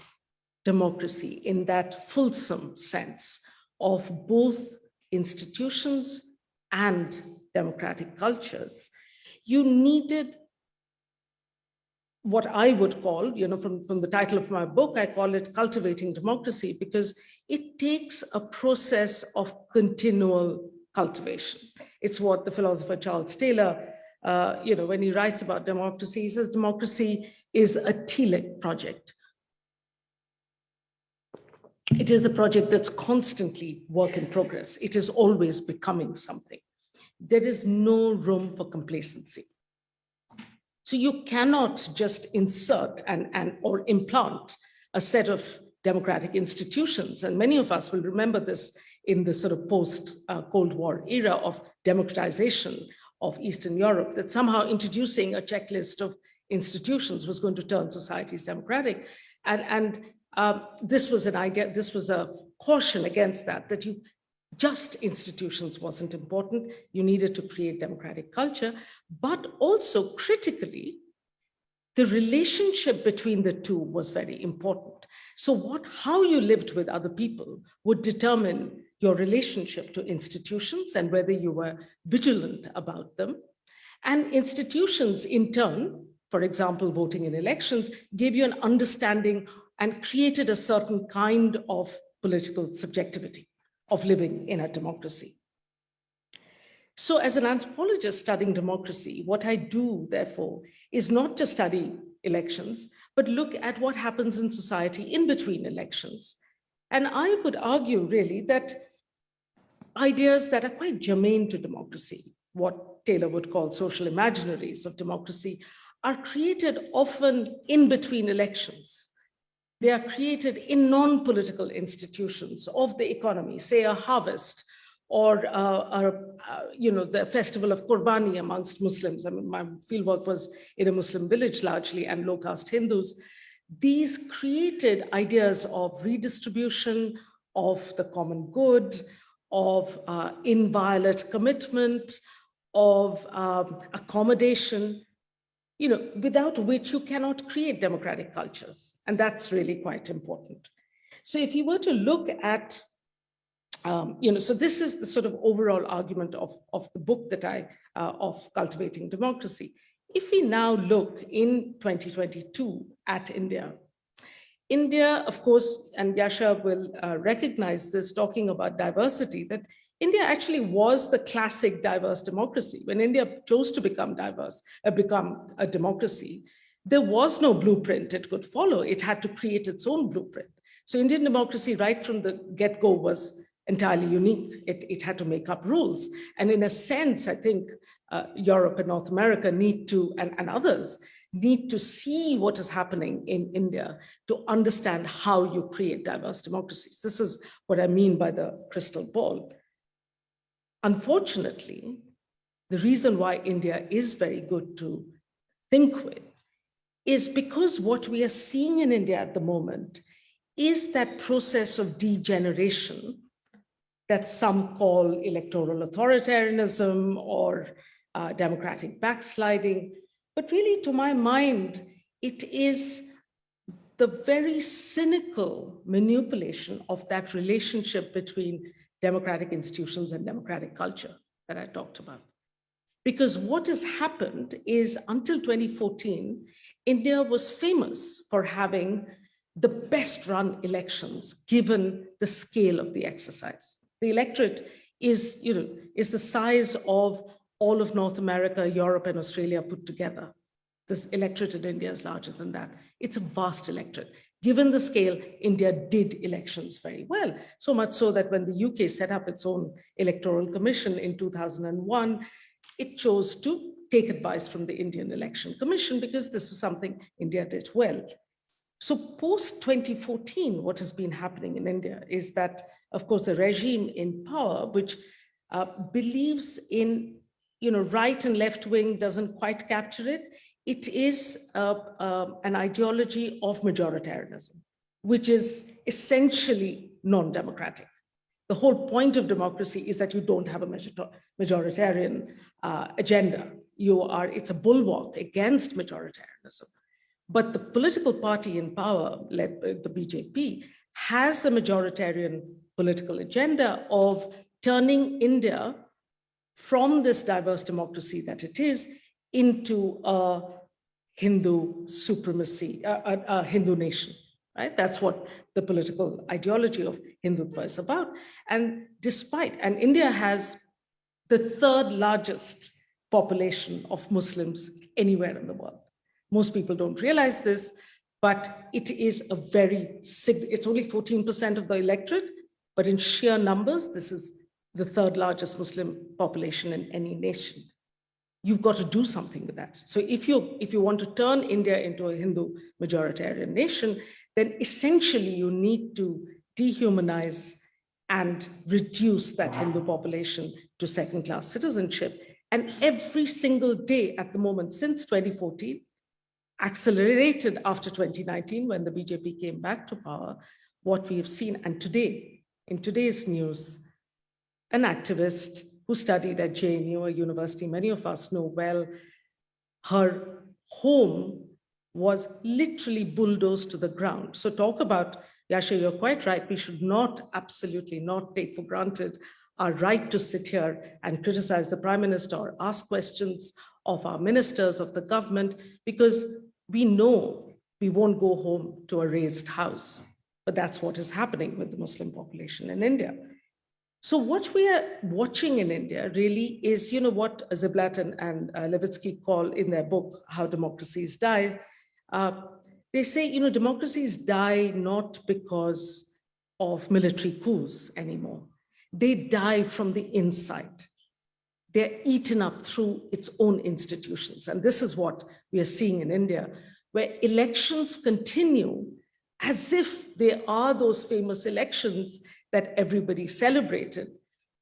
democracy in that fulsome sense of both institutions and democratic cultures, you needed what I would call, from the title of my book, I call it Cultivating Democracy, because it takes a process of continual cultivation. It's what the philosopher Charles Taylor, when he writes about democracy, he says democracy is a telic project. It is a project that's constantly work in progress. It is always becoming something. There is no room for complacency. So you cannot just insert or implant a set of democratic institutions. And many of us will remember this in the sort of post-Cold War era of democratization of Eastern Europe, that somehow introducing a checklist of institutions was going to turn societies democratic. And this was an idea, this was a caution against that, that just institutions wasn't important. You needed to create democratic culture, but also critically, the relationship between the two was very important. So how you lived with other people would determine your relationship to institutions and whether you were vigilant about them. And institutions in turn, for example, voting in elections, gave you an understanding and created a certain kind of political subjectivity of living in a democracy. So as an anthropologist studying democracy, what I do, therefore, is not to study elections, but look at what happens in society in between elections. And I would argue, really, that ideas that are quite germane to democracy, what Taylor would call social imaginaries of democracy, are created often in between elections. They are created in non-political institutions of the economy, say a harvest, or the festival of Qurbani amongst Muslims. I mean, my fieldwork was in a Muslim village largely and low-caste Hindus. These created ideas of redistribution, of the common good, of inviolate commitment, of accommodation, without which you cannot create democratic cultures. And that's really quite important. So if you were to look at so this is the sort of overall argument of the book that of Cultivating Democracy. If we now look in 2022 at India, of course, and Yascha will recognize this talking about diversity, that India actually was the classic diverse democracy. When India chose to become become a democracy, there was no blueprint it could follow. It had to create its own blueprint. So Indian democracy right from the get-go was entirely unique. It had to make up rules. And in a sense, I think Europe and North America need to, and others, need to see what is happening in India to understand how you create diverse democracies. This is what I mean by the crystal ball. Unfortunately, the reason why India is very good to think with is because what we are seeing in India at the moment is that process of degeneration that some call electoral authoritarianism or democratic backsliding. But really, to my mind, it is the very cynical manipulation of that relationship between democratic institutions and democratic culture that I talked about. Because what has happened is until 2014, India was famous for having the best run elections given the scale of the exercise. The electorate is the size of all of North America, Europe, and Australia put together. This electorate in India is larger than that. It's a vast electorate. Given the scale, India did elections very well. So much so that when the UK set up its own electoral commission in 2001, it chose to take advice from the Indian Election Commission because this is something India did well. So post 2014, what has been happening in India is that, of course, the regime in power, which believes in, right and left wing doesn't quite capture it. It is an ideology of majoritarianism, which is essentially non-democratic. The whole point of democracy is that you don't have a majoritarian agenda. It's a bulwark against majoritarianism. But the political party in power, led by the BJP, has a majoritarian political agenda of turning India from this diverse democracy that it is into a Hindu supremacy, a Hindu nation, right? That's what the political ideology of Hindutva is about. And India has the third largest population of Muslims anywhere in the world. Most people don't realize this, but it is it's only 14% of the electorate, but in sheer numbers, this is the third largest Muslim population in any nation. You've got to do something with that. So if you want to turn India into a Hindu majoritarian nation, then essentially you need to dehumanize and reduce that Hindu population to second-class citizenship. And every single day at the moment since 2014, accelerated after 2019 when the BJP came back to power, what we have seen. And today, in today's news, an activist who studied at JNU, a university many of us know well, her home was literally bulldozed to the ground. So talk about, Yascha, you're quite right. We should not, absolutely not take for granted our right to sit here and criticize the Prime Minister or ask questions of our ministers, of the government, because we know we won't go home to a raised house. But that's what is happening with the Muslim population in India. So what we are watching in India really is, what Ziblatt and Levitsky call in their book, How Democracies Die. They say, democracies die not because of military coups anymore. They die from the inside. They're eaten up through its own institutions. And this is what we are seeing in India, where elections continue as if they are those famous elections that everybody celebrated.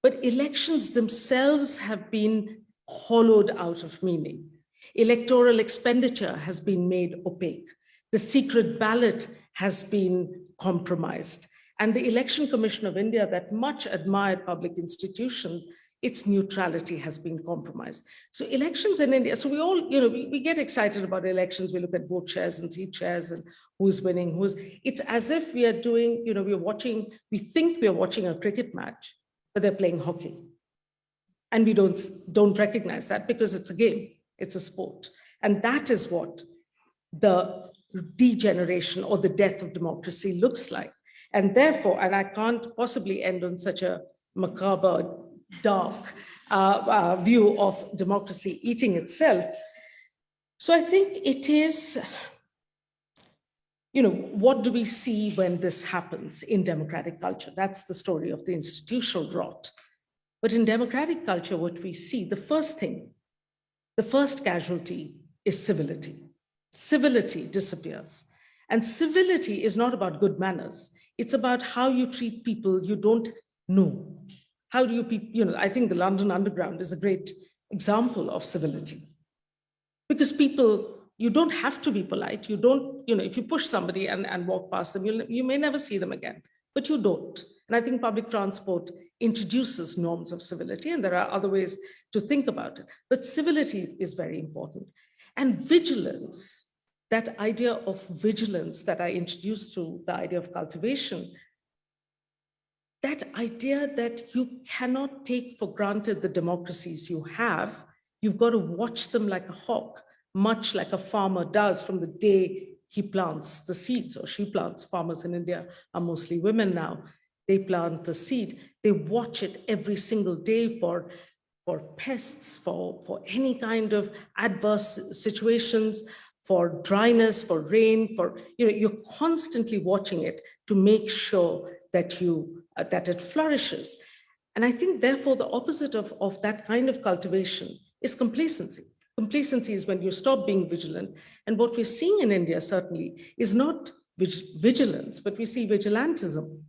But elections themselves have been hollowed out of meaning. Electoral expenditure has been made opaque. The secret ballot has been compromised. And the Election Commission of India, that much admired public institution, its neutrality has been compromised. So elections in India, so we all, we get excited about elections. We look at vote shares and seat shares and who's winning, it's as if we are doing, we think we are watching a cricket match, but they're playing hockey. And we don't recognize that because it's a game, it's a sport. And that is what the degeneration or the death of democracy looks like. And therefore, and I can't possibly end on such a macabre, dark view of democracy eating itself. So I think it is, what do we see when this happens in democratic culture? That's the story of the institutional rot. But in democratic culture, what we see, the first casualty is civility. Civility disappears. And civility is not about good manners. It's about how you treat people you don't know. How do you, I think the London Underground is a great example of civility. Because people, you don't have to be polite. You don't, if you push somebody and walk past them, you may never see them again, but you don't. And I think public transport introduces norms of civility, and there are other ways to think about it. But civility is very important. And vigilance, that idea of vigilance that I introduced through the idea of cultivation, that idea that you cannot take for granted the democracies you have, you've got to watch them like a hawk, much like a farmer does from the day he plants the seeds or she plants. Farmers in India are mostly women now. They plant the seed. They watch it every single day for pests, for any kind of adverse situations, for dryness, for rain, you're constantly watching it to make sure that it flourishes. And I think, therefore, the opposite of that kind of cultivation is complacency. Complacency is when you stop being vigilant. And what we're seeing in India, certainly, is not vigilance, but we see vigilantism.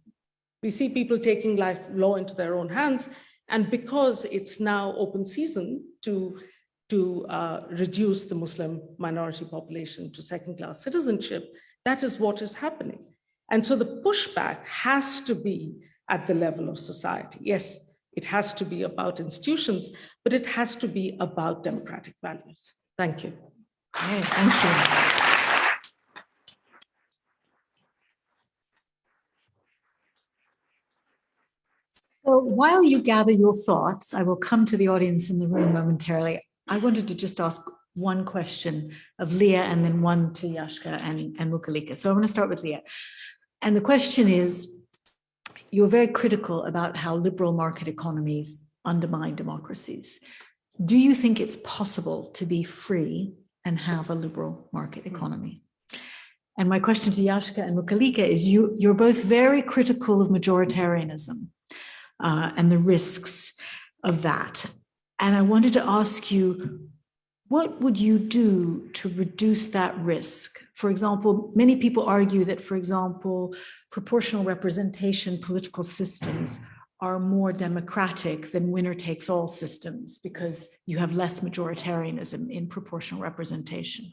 We see people taking law into their own hands. And because it's now open season to reduce the Muslim minority population to second-class citizenship, that is what is happening. And so the pushback has to be at the level of society. Yes, it has to be about institutions, but it has to be about democratic values. Thank you. Okay, thank you. So while you gather your thoughts, I will come to the audience in the room momentarily. I wanted to just ask one question of Lea and then one to Yascha and Mukulika. So I want to start with Lea. And the question is, you're very critical about how liberal market economies undermine democracies. Do you think it's possible to be free and have a liberal market economy? And my question to Yascha and Mukulika is, you're both very critical of majoritarianism and the risks of that. And I wanted to ask you, what would you do to reduce that risk? For example, many people argue that, for example, proportional representation political systems are more democratic than winner-takes-all systems because you have less majoritarianism in proportional representation.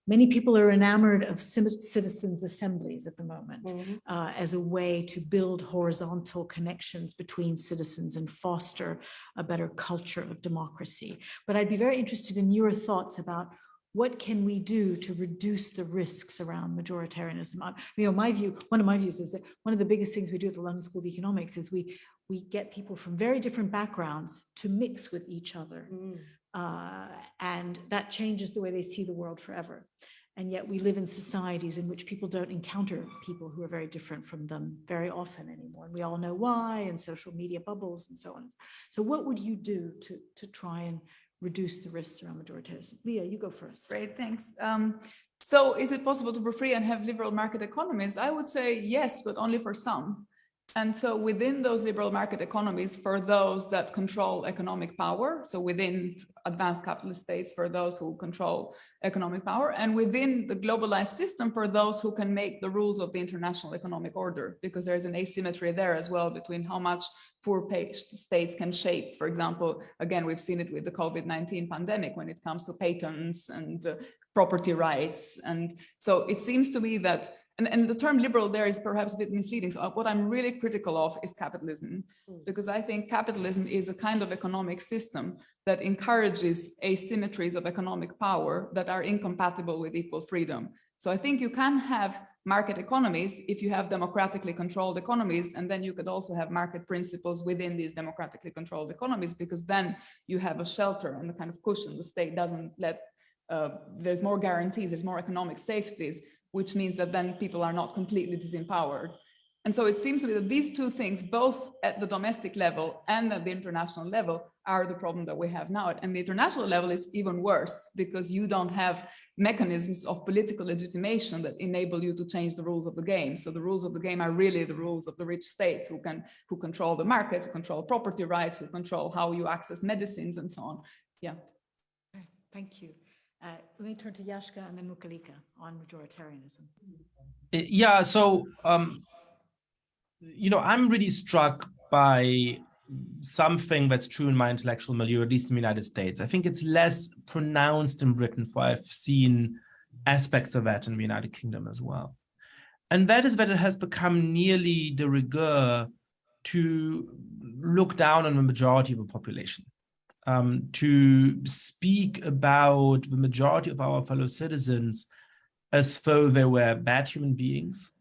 Many people are enamored of citizens' assemblies at the moment as a way to build horizontal connections between citizens and foster a better culture of democracy. But I'd be very interested in your thoughts about what can we do to reduce the risks around majoritarianism? My view, one of my views is that one of the biggest things we do at the London School of Economics is we get people from very different backgrounds to mix with each other. And that changes the way they see the world forever. And yet we live in societies in which people don't encounter people who are very different from them very often anymore. And we all know why, and social media bubbles and so on. So what would you do to try and reduce the risks around majoritarianism? Lea, you go first. Great, thanks. So is it possible to be free and have liberal market economies? I would say yes, but only for some. And so within those liberal market economies, for those that control economic power, so within advanced capitalist states, for those who control economic power, and within the globalized system, for those who can make the rules of the international economic order, because there's an asymmetry there as well between how much poor states can shape. For example, again, we've seen it with the COVID-19 pandemic when it comes to patents and property rights. And so it seems to me that and the term liberal there is perhaps a bit misleading. So what I'm really critical of is capitalism, because I think capitalism is a kind of economic system that encourages asymmetries of economic power that are incompatible with equal freedom. So I think you can have market economies if you have democratically controlled economies, and then you could also have market principles within these democratically controlled economies, because then you have a shelter and a kind of cushion. The state doesn't let, there's more guarantees, there's more economic safeties, which means that then people are not completely disempowered. And so it seems to me that these two things, both at the domestic level and at the international level, are the problem that we have now. And the international level, it's even worse, because you don't have mechanisms of political legitimation that enable you to change the rules of the game. So the rules of the game are really the rules of the rich states who control the markets, who control property rights, who control how you access medicines and so on. Yeah. Thank you. Let me turn to Yascha and then Mukulika on majoritarianism. Yeah, so, I'm really struck by something that's true in my intellectual milieu, at least in the United States. I think it's less pronounced in Britain, for I've seen aspects of that in the United Kingdom as well. And that is that it has become nearly de rigueur to look down on the majority of the population. To speak about the majority of our fellow citizens as though they were bad human beings,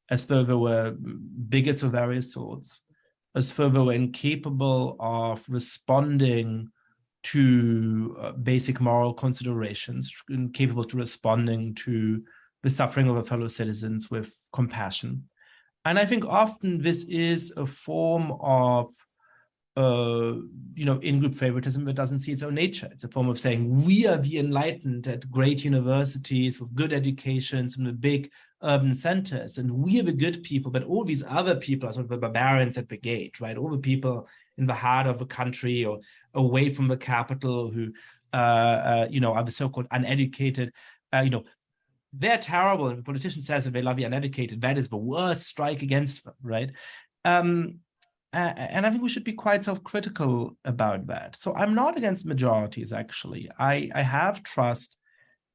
as though they were bigots of various sorts, as though they were incapable of responding to basic moral considerations, incapable to responding to the suffering of our fellow citizens with compassion. And I think often this is a form of in-group favoritism that doesn't see its own nature. It's a form of saying we are the enlightened at great universities with good educations in the big urban centers, and we are the good people, but all these other people are sort of the barbarians at the gate, right? All the people in the heart of the country or away from the capital who, are the so-called uneducated, they're terrible. And the politician says that they love the uneducated. That is the worst strike against them, right? And I think we should be quite self-critical about that. So I'm not against majorities, actually. I have trust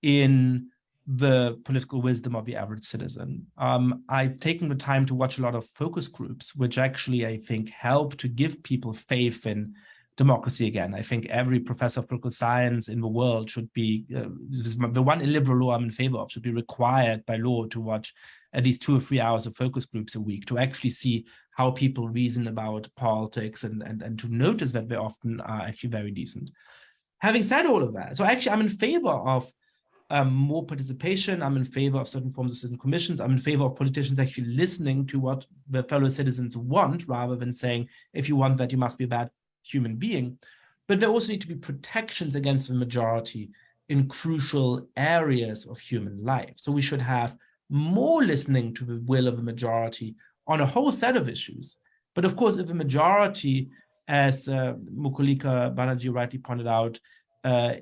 in the political wisdom of the average citizen. I've taken the time to watch a lot of focus groups, which actually, I think, help to give people faith in democracy again. I think every professor of political science in the world should be, the one illiberal law I'm in favor of, should be required by law to watch at least 2 or 3 hours of focus groups a week to actually see how people reason about politics and to notice that they often are actually very decent. Having said all of that, so actually I'm in favor of more participation. I'm in favor of certain forms of citizen commissions. I'm in favor of politicians actually listening to what their fellow citizens want, rather than saying, if you want that, you must be a bad human being. But there also need to be protections against the majority in crucial areas of human life. So we should have more listening to the will of the majority on a whole set of issues. But of course, if the majority, as Mukulika Banerjee rightly pointed out,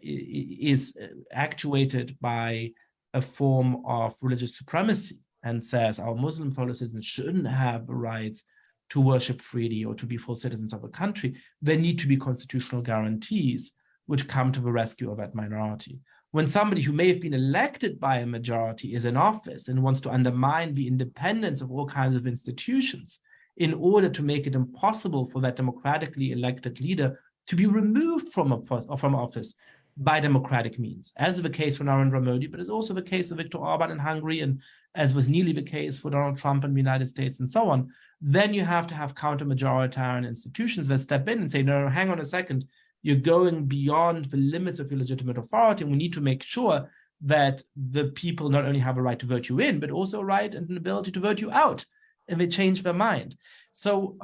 is actuated by a form of religious supremacy and says our Muslim fellow citizens shouldn't have the rights to worship freely or to be full citizens of a country, there need to be constitutional guarantees which come to the rescue of that minority. When somebody who may have been elected by a majority is in office and wants to undermine the independence of all kinds of institutions in order to make it impossible for that democratically elected leader to be removed from office by democratic means, as is the case for Narendra Modi, but is also the case of Viktor Orban in Hungary, and as was nearly the case for Donald Trump in the United States and so on, then you have to have counter-majoritarian institutions that step in and say, no, hang on a second, you're going beyond the limits of your legitimate authority, and we need to make sure that the people not only have a right to vote you in, but also a right and an ability to vote you out, and they change their mind. So,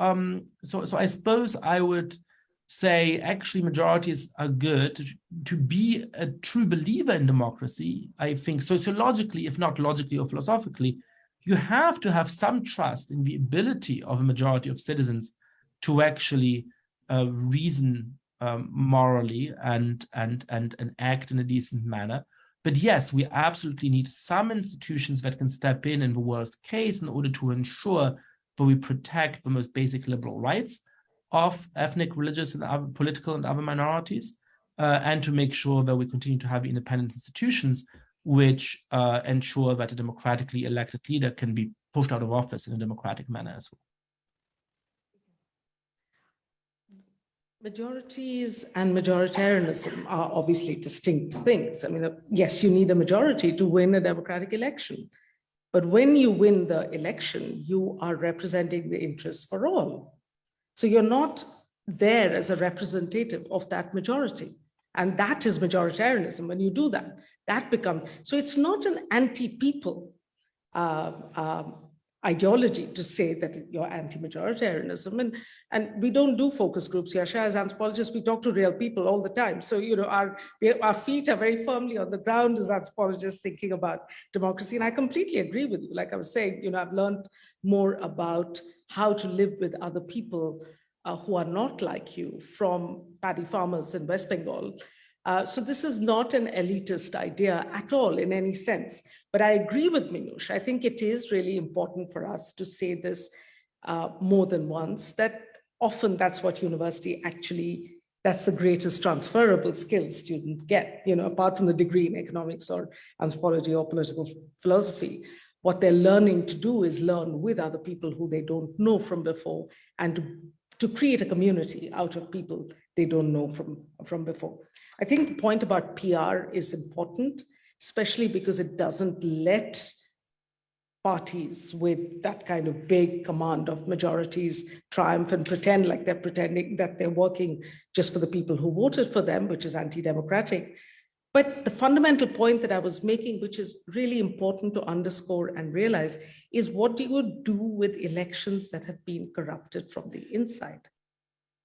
so I suppose I would say actually majorities are good. To be a true believer in democracy, I think sociologically, if not logically or philosophically, you have to have some trust in the ability of a majority of citizens to actually reason morally and act in a decent manner. But yes, we absolutely need some institutions that can step in the worst case in order to ensure that we protect the most basic liberal rights of ethnic, religious, and other political and other minorities, and to make sure that we continue to have independent institutions which ensure that a democratically elected leader can be pushed out of office in a democratic manner as well. Majorities and majoritarianism are obviously distinct things. I mean, yes, you need a majority to win a democratic election. But when you win the election, you are representing the interests for all. So you're not there as a representative of that majority. And that is majoritarianism. When you do that, that becomes, so it's not an anti-people ideology to say that you're anti-majoritarianism. And we don't do focus groups here. As anthropologists, we talk to real people all the time. So, you know, our feet are very firmly on the ground as anthropologists thinking about democracy. And I completely agree with you. Like I was saying, you know, I've learned more about how to live with other people who are not like you, from paddy farmers in West Bengal. So this is not an elitist idea at all in any sense. But I agree with Minouche. I think it is really important for us to say this more than once, that often that's what university actually, that's the greatest transferable skill students get, you know, apart from the degree in economics or anthropology or political philosophy. What they're learning to do is learn with other people who they don't know from before, and to create a community out of people they don't know from before. I think the point about PR is important, especially because it doesn't let parties with that kind of big command of majorities triumph and pretend like they're pretending that they're working just for the people who voted for them, which is anti-democratic. But the fundamental point that I was making, which is really important to underscore and realize, is what do you do with elections that have been corrupted from the inside?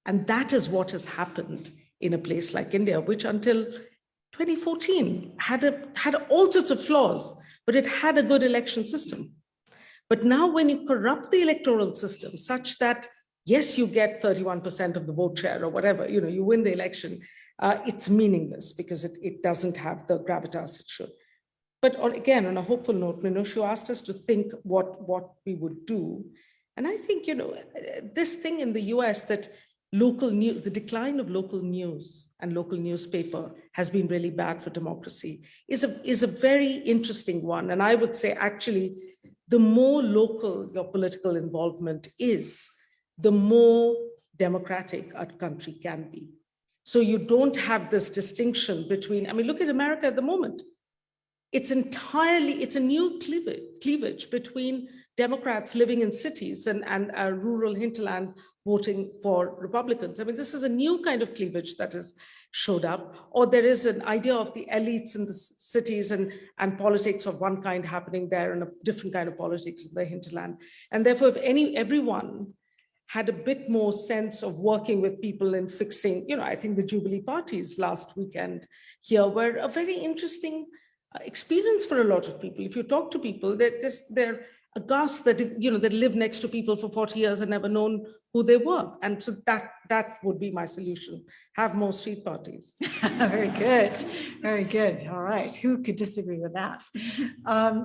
And that is what has happened in a place like India, which until 2014 had all sorts of flaws, but it had a good election system. But now when you corrupt the electoral system such that, yes, you get 31% of the vote share or whatever, you know, you win the election, it's meaningless because it doesn't have the gravitas it should. But again, on a hopeful note, Minouche, you asked us to think what we would do. And I think, you know, this thing in the US that local news, the decline of local news and local newspaper has been really bad for democracy is a very interesting one. And I would say actually, the more local your political involvement is, the more democratic a country can be. So you don't have this distinction between, I mean, look at America at the moment. It's a new cleavage between Democrats living in cities and rural hinterland voting for Republicans. I mean, this is a new kind of cleavage that has showed up, or there is an idea of the elites in the cities and politics of one kind happening there and a different kind of politics in the hinterland. And therefore, if everyone had a bit more sense of working with people and fixing, you know, I think the Jubilee parties last weekend here were a very interesting experience for a lot of people. If you talk to people, they're aghast that, they lived next to people for 40 years and never known who they were. And so that would be my solution. Have more street parties. Very good. Very good. All right. Who could disagree with that?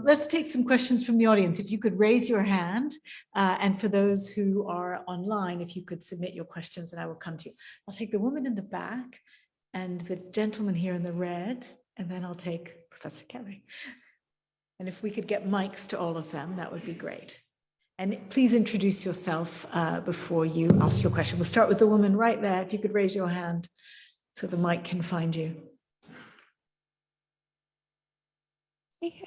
Let's take some questions from the audience. If you could raise your hand, and for those who are online, if you could submit your questions, and I will come to you. I'll take the woman in the back and the gentleman here in the red, and then I'll take Professor Kelly. And if we could get mics to all of them, that would be great. And please introduce yourself before you ask your question. We'll start with the woman right there. If you could raise your hand so the mic can find you.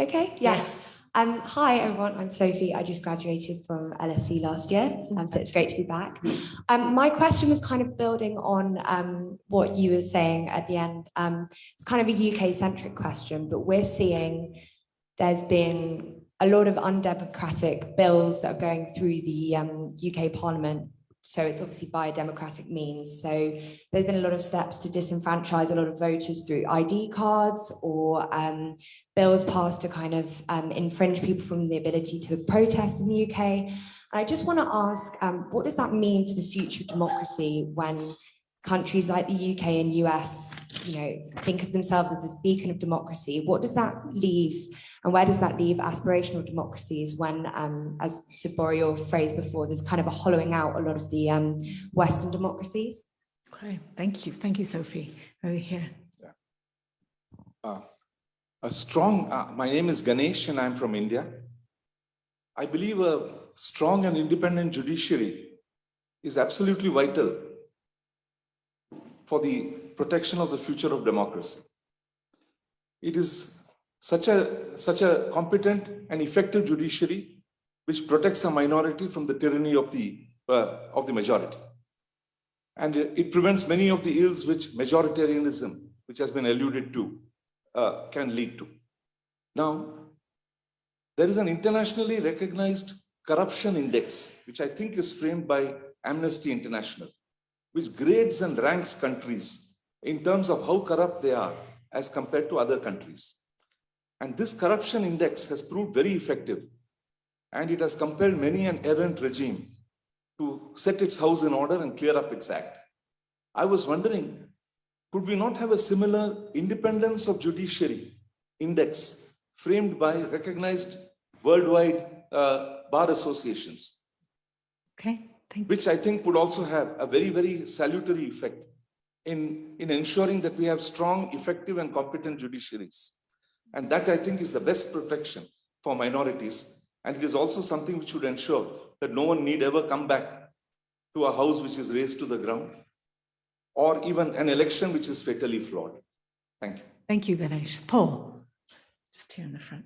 Okay, yes. Hi, everyone. I'm Sophie. I just graduated from LSE last year, so it's great to be back. My question was kind of building on what you were saying at the end. It's kind of a UK-centric question, but we're seeing there's been a lot of undemocratic bills that are going through the UK Parliament. So it's obviously by a democratic means. So there's been a lot of steps to disenfranchise a lot of voters through ID cards or bills passed to kind of infringe people from the ability to protest in the UK. And I just want to ask, what does that mean for the future of democracy when countries like the UK and US, think of themselves as this beacon of democracy? What does that leave, and where does that leave aspirational democracies when, as to borrow your phrase before, there's kind of a hollowing out a lot of the Western democracies? Okay, thank you. Thank you, Sophie. Over here. Yeah. My name is Ganesh and I'm from India. I believe a strong and independent judiciary is absolutely vital for the protection of the future of democracy. It is such a competent and effective judiciary which protects a minority from the tyranny of the majority. And it prevents many of the ills which majoritarianism, which has been alluded to, can lead to. Now, there is an internationally recognized corruption index, which I think is framed by Amnesty International, which grades and ranks countries in terms of how corrupt they are as compared to other countries. And this corruption index has proved very effective, and it has compelled many an errant regime to set its house in order and clear up its act. I was wondering, could we not have a similar independence of judiciary index framed by recognized worldwide bar associations? Okay. Which I think would also have a very, very salutary effect in ensuring that we have strong, effective, and competent judiciaries. And that, I think, is the best protection for minorities. And it is also something which would ensure that no one need ever come back to a house which is razed to the ground, or even an election which is fatally flawed. Thank you. Thank you, Ganesh. Paul, just here in the front.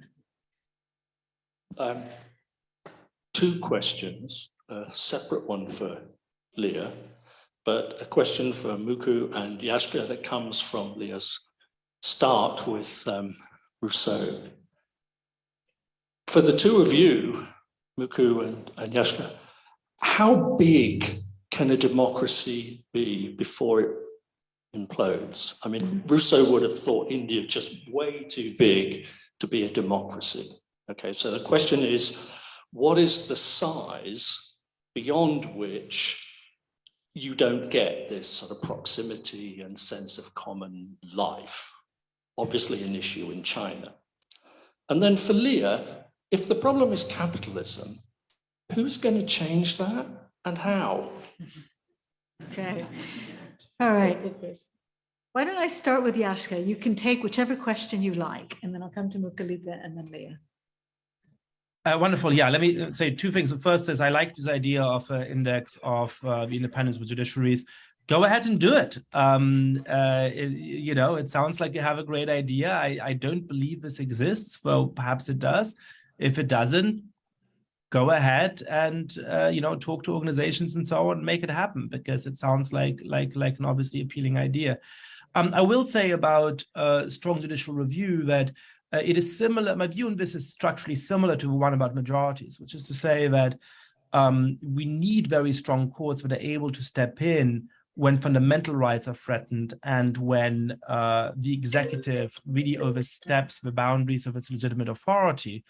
Two questions. A separate one for Lea, but a question for Muku and Yascha that comes from Lea's start with Rousseau. For the two of you, Muku and Yascha, how big can a democracy be before it implodes? I mean, Rousseau would have thought India just way too big to be a democracy. Okay, so the question is, what is the size beyond which you don't get this sort of proximity and sense of common life? Obviously an issue in China. And then for Lea, if the problem is capitalism, who's going to change that and how? Okay. All right. Why don't I start with Yascha? You can take whichever question you like, and then I'll come to Mukulika and then Lea. Wonderful. Yeah, let me say two things. The first is I like this idea of an index of the independence of judiciaries. Go ahead and do it. It sounds like you have a great idea. I don't believe this exists. Well, perhaps it does. If it doesn't, go ahead and talk to organizations and so on, and make it happen, because it sounds like an obviously appealing idea. I will say about strong judicial review that it is similar. My view on this is structurally similar to the one about majorities, which is to say that we need very strong courts that are able to step in when fundamental rights are threatened and when the executive really oversteps the boundaries of its legitimate authority.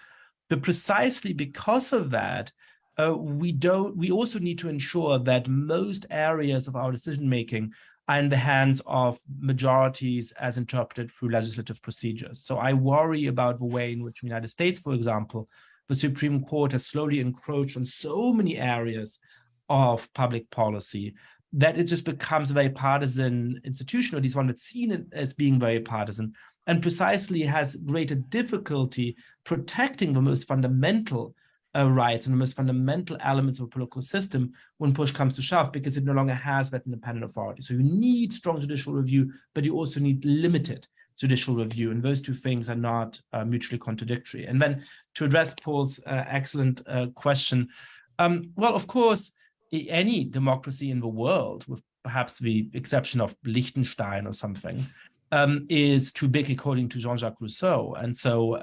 But precisely because of that, we also need to ensure that most areas of our decision-making are in the hands of majorities as interpreted through legislative procedures. So I worry about the way in which the United States, for example, the Supreme Court has slowly encroached on so many areas of public policy that it just becomes a very partisan institution, or at least one that's seen as being very partisan, and precisely has greater difficulty protecting the most fundamental rights and the most fundamental elements of a political system when push comes to shove, because it no longer has that independent authority. So you need strong judicial review, but you also need limited judicial review, and those two things are not mutually contradictory. And then to address Paul's excellent question, well, of course, any democracy in the world, with perhaps the exception of Liechtenstein or something, is too big, according to Jean-Jacques Rousseau. And so,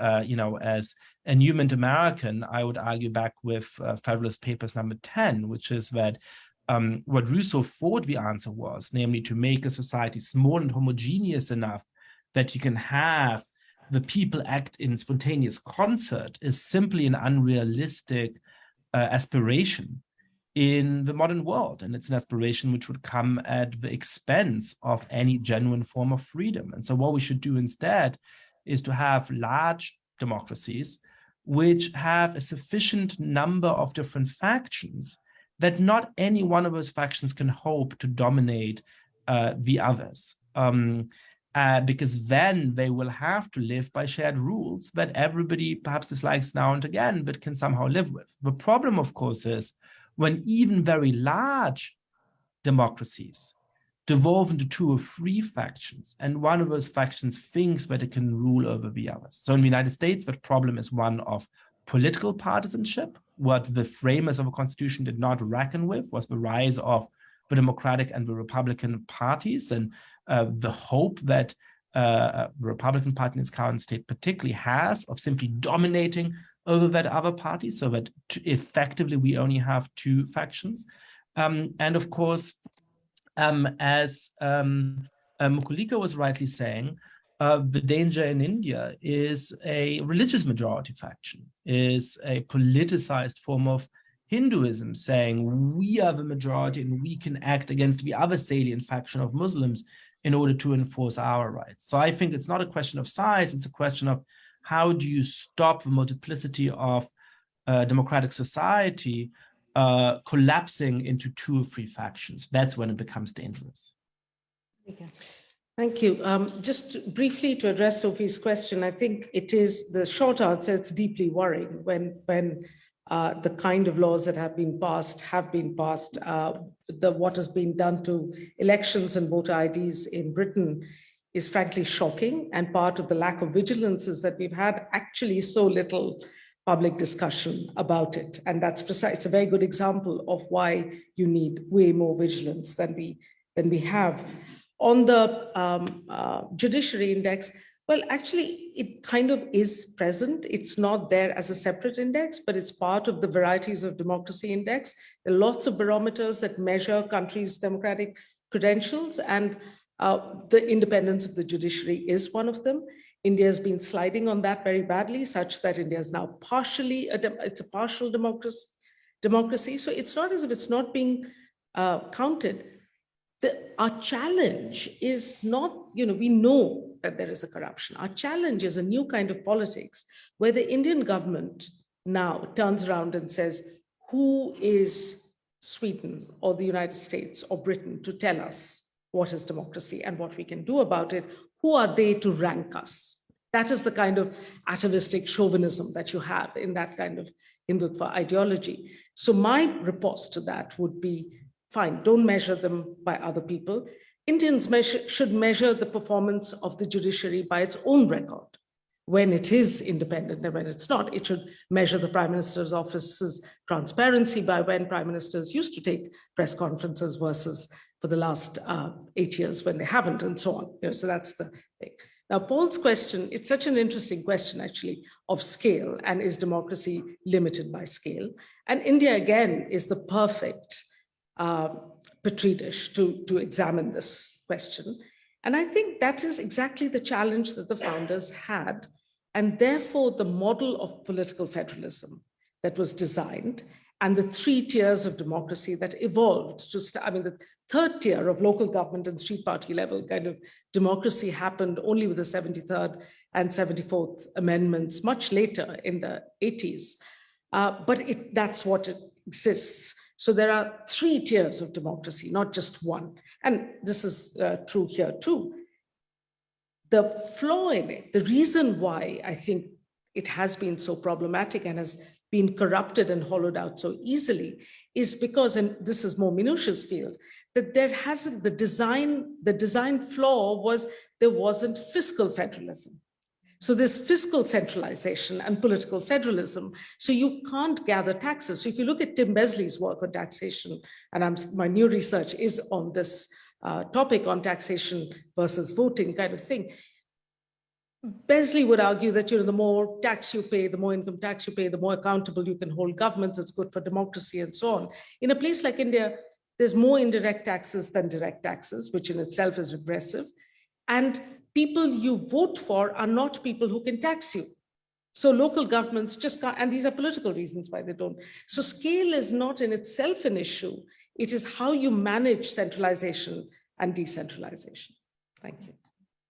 as a Newman American, I would argue back with Federalist Papers number 10, which is that what Rousseau thought the answer was, namely to make a society small and homogeneous enough that you can have the people act in spontaneous concert, is simply an unrealistic aspiration in the modern world. And it's an aspiration which would come at the expense of any genuine form of freedom. And so what we should do instead is to have large democracies which have a sufficient number of different factions that not any one of those factions can hope to dominate the others. Because then they will have to live by shared rules that everybody perhaps dislikes now and again, but can somehow live with. The problem, of course, is when even very large democracies devolve into 2 or 3 factions, and one of those factions thinks that it can rule over the others. So in the United States, that problem is one of political partisanship. What the framers of a constitution did not reckon with was the rise of the Democratic and the Republican parties, and the hope that the Republican Party in its current state particularly has of simply dominating over that other party, so that effectively we only have 2 factions. And of course, as Mukulika was rightly saying, the danger in India is a religious majority faction, is a politicized form of Hinduism saying we are the majority and we can act against the other salient faction of Muslims in order to enforce our rights. So I think it's not a question of size, it's a question of how do you stop the multiplicity of democratic society collapsing into 2 or 3 factions. That's when it becomes dangerous. Okay. Thank you. Just briefly to address Sophie's question, I think it is the short answer, it's deeply worrying when the kind of laws that have been passed, what has been done to elections and voter IDs in Britain is frankly shocking. And part of the lack of vigilance is that we've had actually so little public discussion about it. And that's precise. It's a very good example of why you need way more vigilance than we have. On the Judiciary Index, well, actually, it kind of is present. It's not there as a separate index, but it's part of the Varieties of Democracy Index. There are lots of barometers that measure countries' democratic credentials, and the independence of the judiciary is one of them. India has been sliding on that very badly, such that India is now it's a partial democracy. So it's not as if it's not being counted. Our challenge is not, we know that there is a corruption. Our challenge is a new kind of politics where the Indian government now turns around and says, who is Sweden or the United States or Britain to tell us what is democracy and what we can do about it? Who are they to rank us? That is the kind of atavistic chauvinism that you have in that kind of Hindutva ideology. So my riposte to that would be, fine, don't measure them by other people. Indians should measure the performance of the judiciary by its own record. When it is independent and when it's not, it should measure the Prime Minister's office's transparency by when Prime Ministers used to take press conferences versus for the last 8 years when they haven't, and so on. So that's the thing. Now, Paul's question, it's such an interesting question, actually, of scale, and is democracy limited by scale? And India, again, is the perfect petri dish to examine this question. And I think that is exactly the challenge that the founders had And therefore, the model of political federalism that was designed and the 3 tiers of democracy that evolved to the third tier of local government and street party level kind of democracy happened only with the 73rd and 74th amendments much later in the 80s. But that's what it exists. So there are 3 tiers of democracy, not just one. And this is true here too. The flaw in it, the reason why I think it has been so problematic and has been corrupted and hollowed out so easily is because, and this is more Minusha's field, that there hasn't, the design flaw was there wasn't fiscal federalism. So there's fiscal centralization and political federalism. So you can't gather taxes. So if you look at Tim Besley's work on taxation, and my new research is on this topic on taxation versus voting kind of thing, Besley would argue that the more tax you pay, the more income tax you pay, the more accountable you can hold governments, it's good for democracy and so on. In a place like India, there's more indirect taxes than direct taxes, which in itself is regressive. And people you vote for are not people who can tax you. So local governments just can't, and these are political reasons why they don't. So scale is not in itself an issue. It is how you manage centralization and decentralization. Thank you.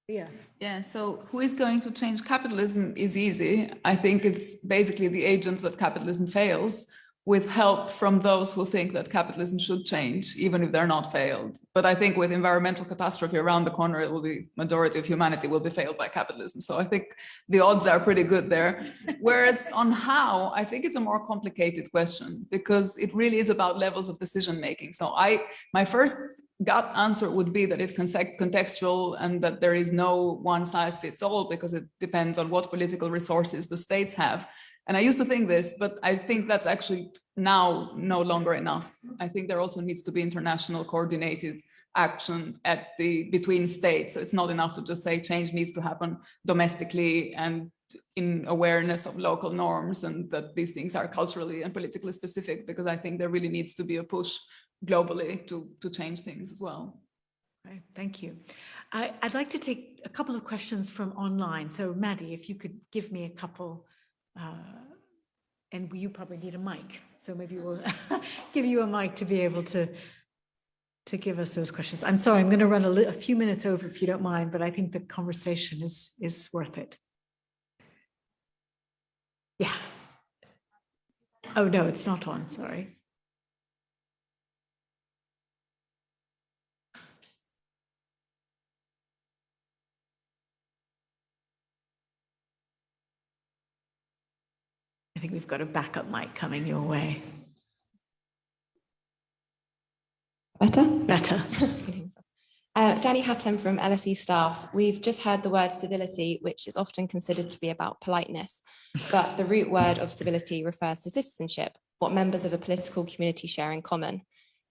Yeah, so who is going to change capitalism is easy. I think it's basically the agents that capitalism fails, with help from those who think that capitalism should change, even if they're not failed. But I think with environmental catastrophe around the corner, it will be majority of humanity will be failed by capitalism. So I think the odds are pretty good there. Whereas on how, I think it's a more complicated question because it really is about levels of decision making. So my first gut answer would be that it's contextual and that there is no one size fits all because it depends on what political resources the states have. And I used to think this, but I think that's actually now no longer enough. I think there also needs to be international coordinated action between states. So it's not enough to just say change needs to happen domestically and in awareness of local norms and that these things are culturally and politically specific, because I think there really needs to be a push globally to change things as well. Right, thank you. I'd like to take a couple of questions from online. So Maddie, if you could give me a couple. And you probably need a mic, so maybe we'll give you a mic to be able to give us those questions. I'm sorry, I'm going to run a few minutes over if you don't mind, but I think the conversation is worth it. Yeah. Oh no, it's not on. Sorry. I think we've got a backup mic coming your way. Better? Better. Danny Hatton from LSE staff. We've just heard the word civility, which is often considered to be about politeness, but the root word of civility refers to citizenship, what members of a political community share in common.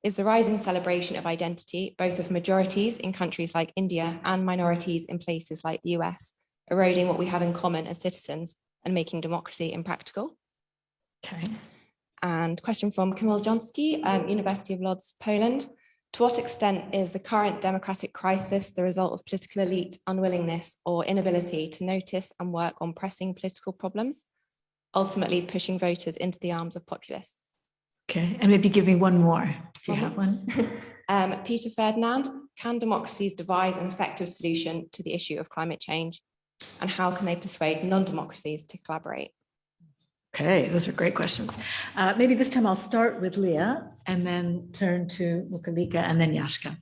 Is the rising celebration of identity, both of majorities in countries like India and minorities in places like the US, eroding what we have in common as citizens and making democracy impractical? Okay. And question from Kamil Joński, University of Lodz, Poland. To what extent is the current democratic crisis the result of political elite unwillingness or inability to notice and work on pressing political problems, ultimately pushing voters into the arms of populists? Okay, and maybe give me one more if you have one. Peter Ferdinand, can democracies devise an effective solution to the issue of climate change? And how can they persuade non-democracies to collaborate? Okay, those are great questions. Maybe this time I'll start with Lea and then turn to Mukulika and then Yascha.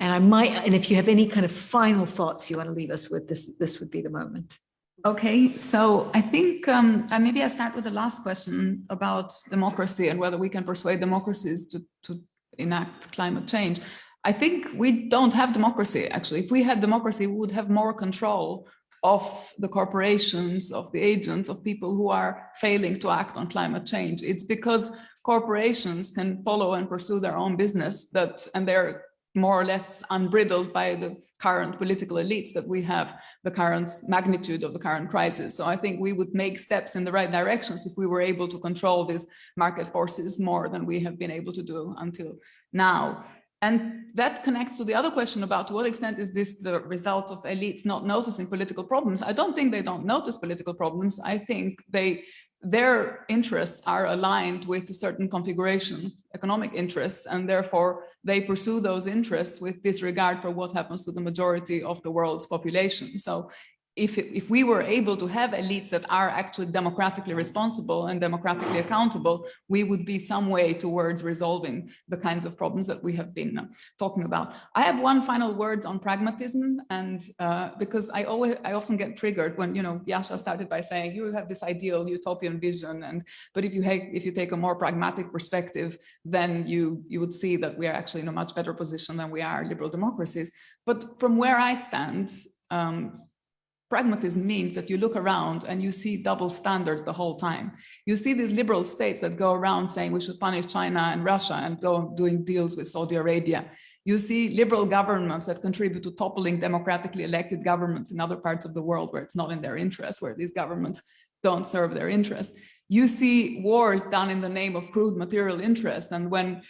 And if you have any kind of final thoughts you want to leave us with, this would be the moment. Okay, so I think maybe I start with the last question about democracy and whether we can persuade democracies to enact climate change. I think we don't have democracy, actually. If we had democracy, we would have more control of the corporations, of the agents, of people who are failing to act on climate change. It's because corporations can follow and pursue their own business and they're more or less unbridled by the current political elites that we have, the current magnitude of the current crisis. So I think we would make steps in the right directions if we were able to control these market forces more than we have been able to do until now. And that connects to the other question about to what extent is this the result of elites not noticing political problems? I don't think they don't notice political problems. I think their interests are aligned with a certain configuration, economic interests, and therefore they pursue those interests with disregard for what happens to the majority of the world's population. So if we were able to have elites that are actually democratically responsible and democratically accountable, we would be some way towards resolving the kinds of problems that we have been talking about. I have one final word on pragmatism, and because I often get triggered when, Yascha started by saying you have this ideal utopian vision, but if you take a more pragmatic perspective, then you would see that we are actually in a much better position than we are liberal democracies. But from where I stand, pragmatism means that you look around and you see double standards the whole time. You see these liberal states that go around saying we should punish China and Russia and go doing deals with Saudi Arabia. You see liberal governments that contribute to toppling democratically elected governments in other parts of the world where it's not in their interest, where these governments don't serve their interests. You see wars done in the name of crude material interest, and when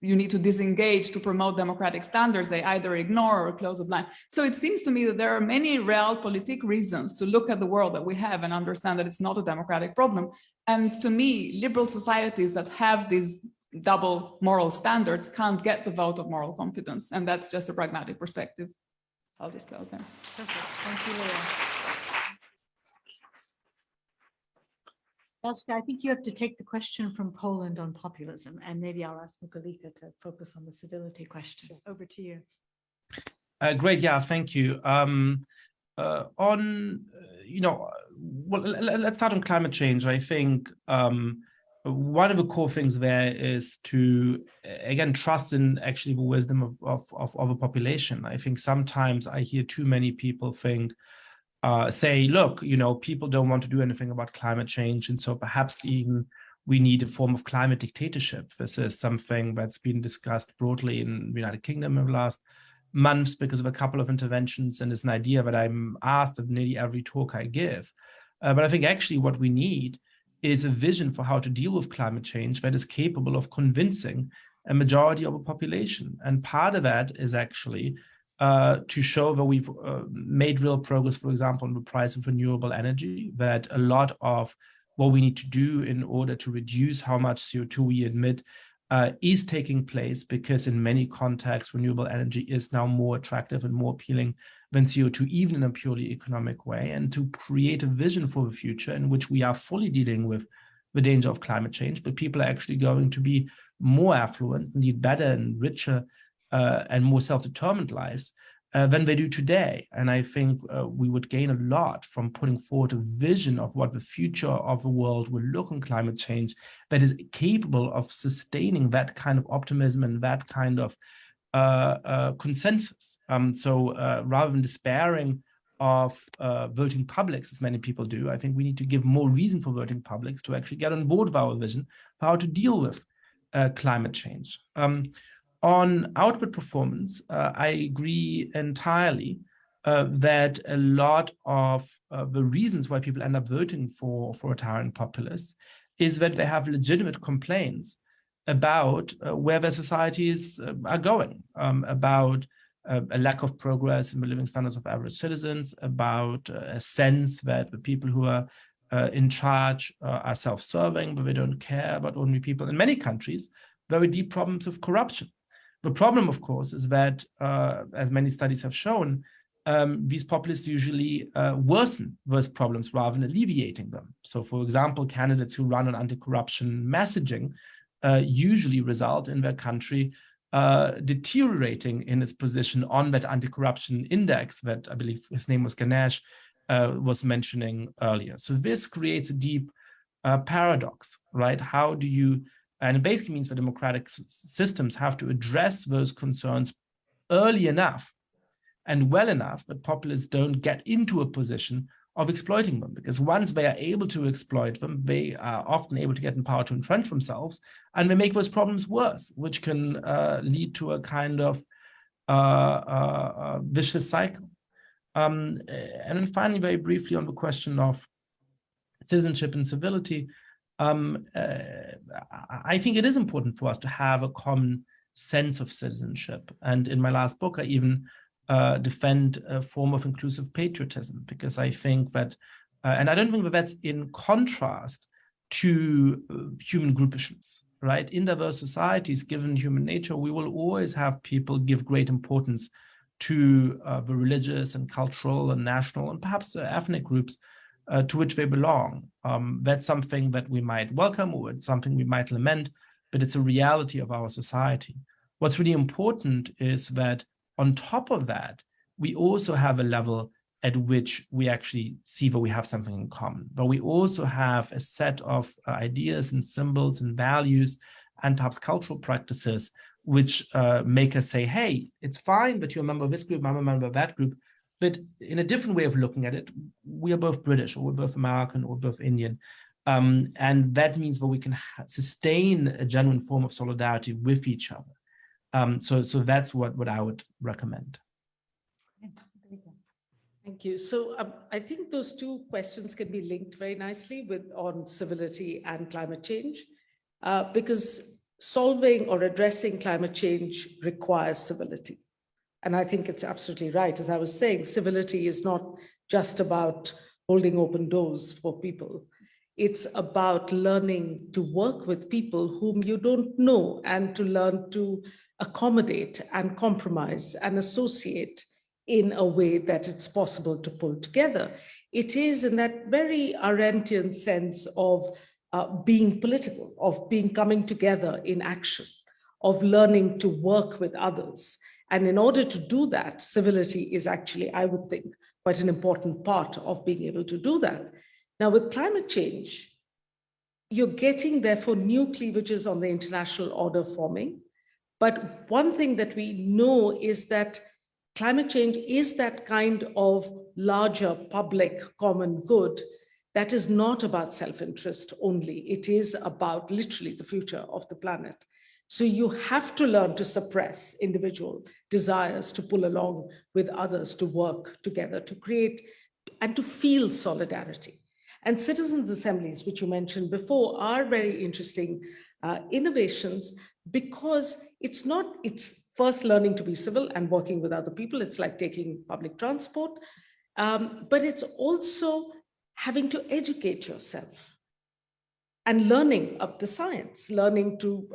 you need to disengage to promote democratic standards, they either ignore or close a blind. So it seems to me that there are many realpolitik reasons to look at the world that we have and understand that it's not a democratic problem. And to me, liberal societies that have these double moral standards can't get the vote of moral confidence, and that's just a pragmatic perspective. I'll just close there. Perfect. Thank you, Lea. Yascha, I think you have to take the question from Poland on populism, and maybe I'll ask Mukulika to focus on the civility question. Over to you. Great, yeah, thank you. Let's start on climate change. I think one of the core things there is to, again, trust in actually the wisdom of a population. I think sometimes I hear too many people say, look, people don't want to do anything about climate change, and so perhaps even we need a form of climate dictatorship. This is something that's been discussed broadly in the United Kingdom in the last months because of a couple of interventions, and it's an idea that I'm asked of nearly every talk I give. But I think actually what we need is a vision for how to deal with climate change that is capable of convincing a majority of a population. And part of that is actually to show that we've made real progress, for example, on the price of renewable energy, that a lot of what we need to do in order to reduce how much CO2 we emit is taking place, because in many contexts, renewable energy is now more attractive and more appealing than CO2, even in a purely economic way, and to create a vision for the future in which we are fully dealing with the danger of climate change, but people are actually going to be more affluent, need better and richer and more self-determined lives than they do today. And I think we would gain a lot from putting forward a vision of what the future of the world will look on climate change that is capable of sustaining that kind of optimism and that kind of consensus. So rather than despairing of voting publics, as many people do, I think we need to give more reason for voting publics to actually get on board with our vision for how to deal with climate change. On output performance, I agree entirely that a lot of the reasons why people end up voting for authoritarian populists is that they have legitimate complaints about where their societies are going, about a lack of progress in the living standards of average citizens, about a sense that the people who are in charge are self-serving, but they don't care about ordinary people. In many countries, very deep problems of corruption. The problem, of course, is that, as many studies have shown, these populists usually worsen those problems rather than alleviating them. So, for example, candidates who run on anti-corruption messaging usually result in their country deteriorating in its position on that anti-corruption index that I believe his name was Ganesh was mentioning earlier. So this creates a deep paradox, right? How do you, and it basically means that democratic systems have to address those concerns early enough and well enough that populists don't get into a position of exploiting them, because once they are able to exploit them, they are often able to get in power to entrench themselves, and they make those problems worse, which can lead to a kind of vicious cycle. And then finally, very briefly on the question of citizenship and civility, I think it is important for us to have a common sense of citizenship. And in my last book, I even defend a form of inclusive patriotism, because I think that, and I don't think that that's in contrast to human groupishness, right? In diverse societies, given human nature, we will always have people give great importance to the religious and cultural and national and perhaps ethnic groups to which they belong. That's something that we might welcome, or it's something we might lament, but it's a reality of our society. What's really important is that on top of that, we also have a level at which we actually see that we have something in common, but we also have a set of ideas and symbols and values and perhaps cultural practices which make us say, hey, it's fine that you're a member of this group, I'm a member of that group, but in a different way of looking at it, we are both British, or we're both American, or both Indian. And that means that we can sustain a genuine form of solidarity with each other. So that's what I would recommend. Thank you. So I think those two questions can be linked very nicely on civility and climate change, because solving or addressing climate change requires civility. And I think it's absolutely right. As I was saying, civility is not just about holding open doors for people. It's about learning to work with people whom you don't know, and to learn to accommodate and compromise and associate in a way that it's possible to pull together. It is in that very Arendtian sense of being political, of coming together in action, of learning to work with others. And in order to do that, civility is actually, I would think, quite an important part of being able to do that. Now, with climate change, you're getting, therefore, new cleavages on the international order forming. But one thing that we know is that climate change is that kind of larger public common good that is not about self-interest only. It is about literally the future of the planet. So you have to learn to suppress individual desires to pull along with others, to work together, to create and to feel solidarity. And citizens' assemblies, which you mentioned before, are very interesting innovations, because it's first learning to be civil and working with other people. It's like taking public transport, but it's also having to educate yourself and learning up the science, learning to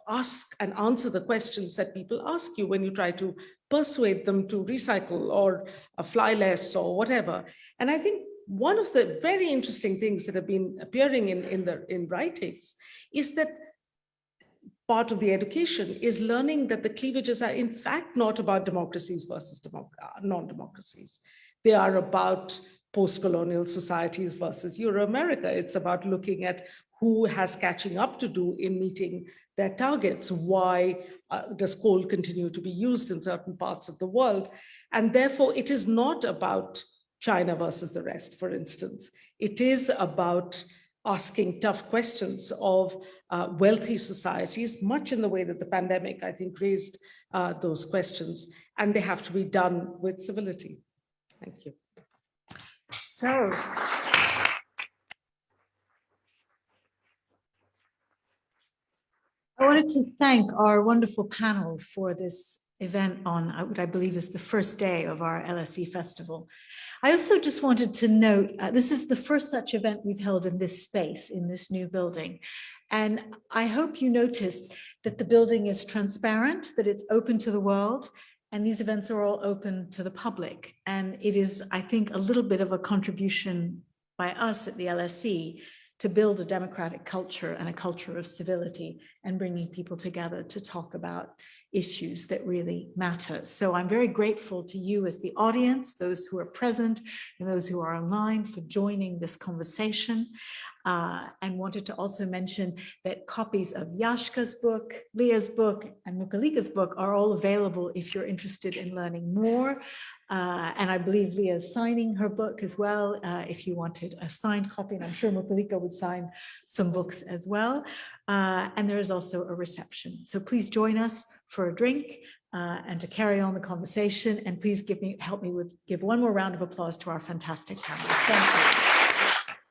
ask and answer the questions that people ask you when you try to persuade them to recycle or fly less or whatever. And I think one of the very interesting things that have been appearing in writings is that part of the education is learning that the cleavages are in fact not about democracies versus non-democracies. They are about post-colonial societies versus Euro-America. It's about looking at who has catching up to do in meeting their targets. Why does coal continue to be used in certain parts of the world? And therefore, it is not about China versus the rest, for instance. It is about asking tough questions of wealthy societies, much in the way that the pandemic, I think, raised those questions. And they have to be done with civility. Thank you. So, I wanted to thank our wonderful panel for this event on what I believe is the first day of our LSE Festival. I also just wanted to note, this is the first such event we've held in this space, in this new building. And I hope you noticed that the building is transparent, that it's open to the world, and these events are all open to the public. And it is, I think, a little bit of a contribution by us at the LSE to build a democratic culture and a culture of civility and bringing people together to talk about issues that really matter. So I'm very grateful to you as the audience, those who are present and those who are online, for joining this conversation. And wanted to also mention that copies of Yashka's book, Lea's book, and Mukulika's book are all available if you're interested in learning more. And I believe Lea's signing her book as well, if you wanted a signed copy, and I'm sure Mukulika would sign some books as well. And there is also a reception. So please join us for a drink and to carry on the conversation. And please help me give one more round of applause to our fantastic panelists. Thank you.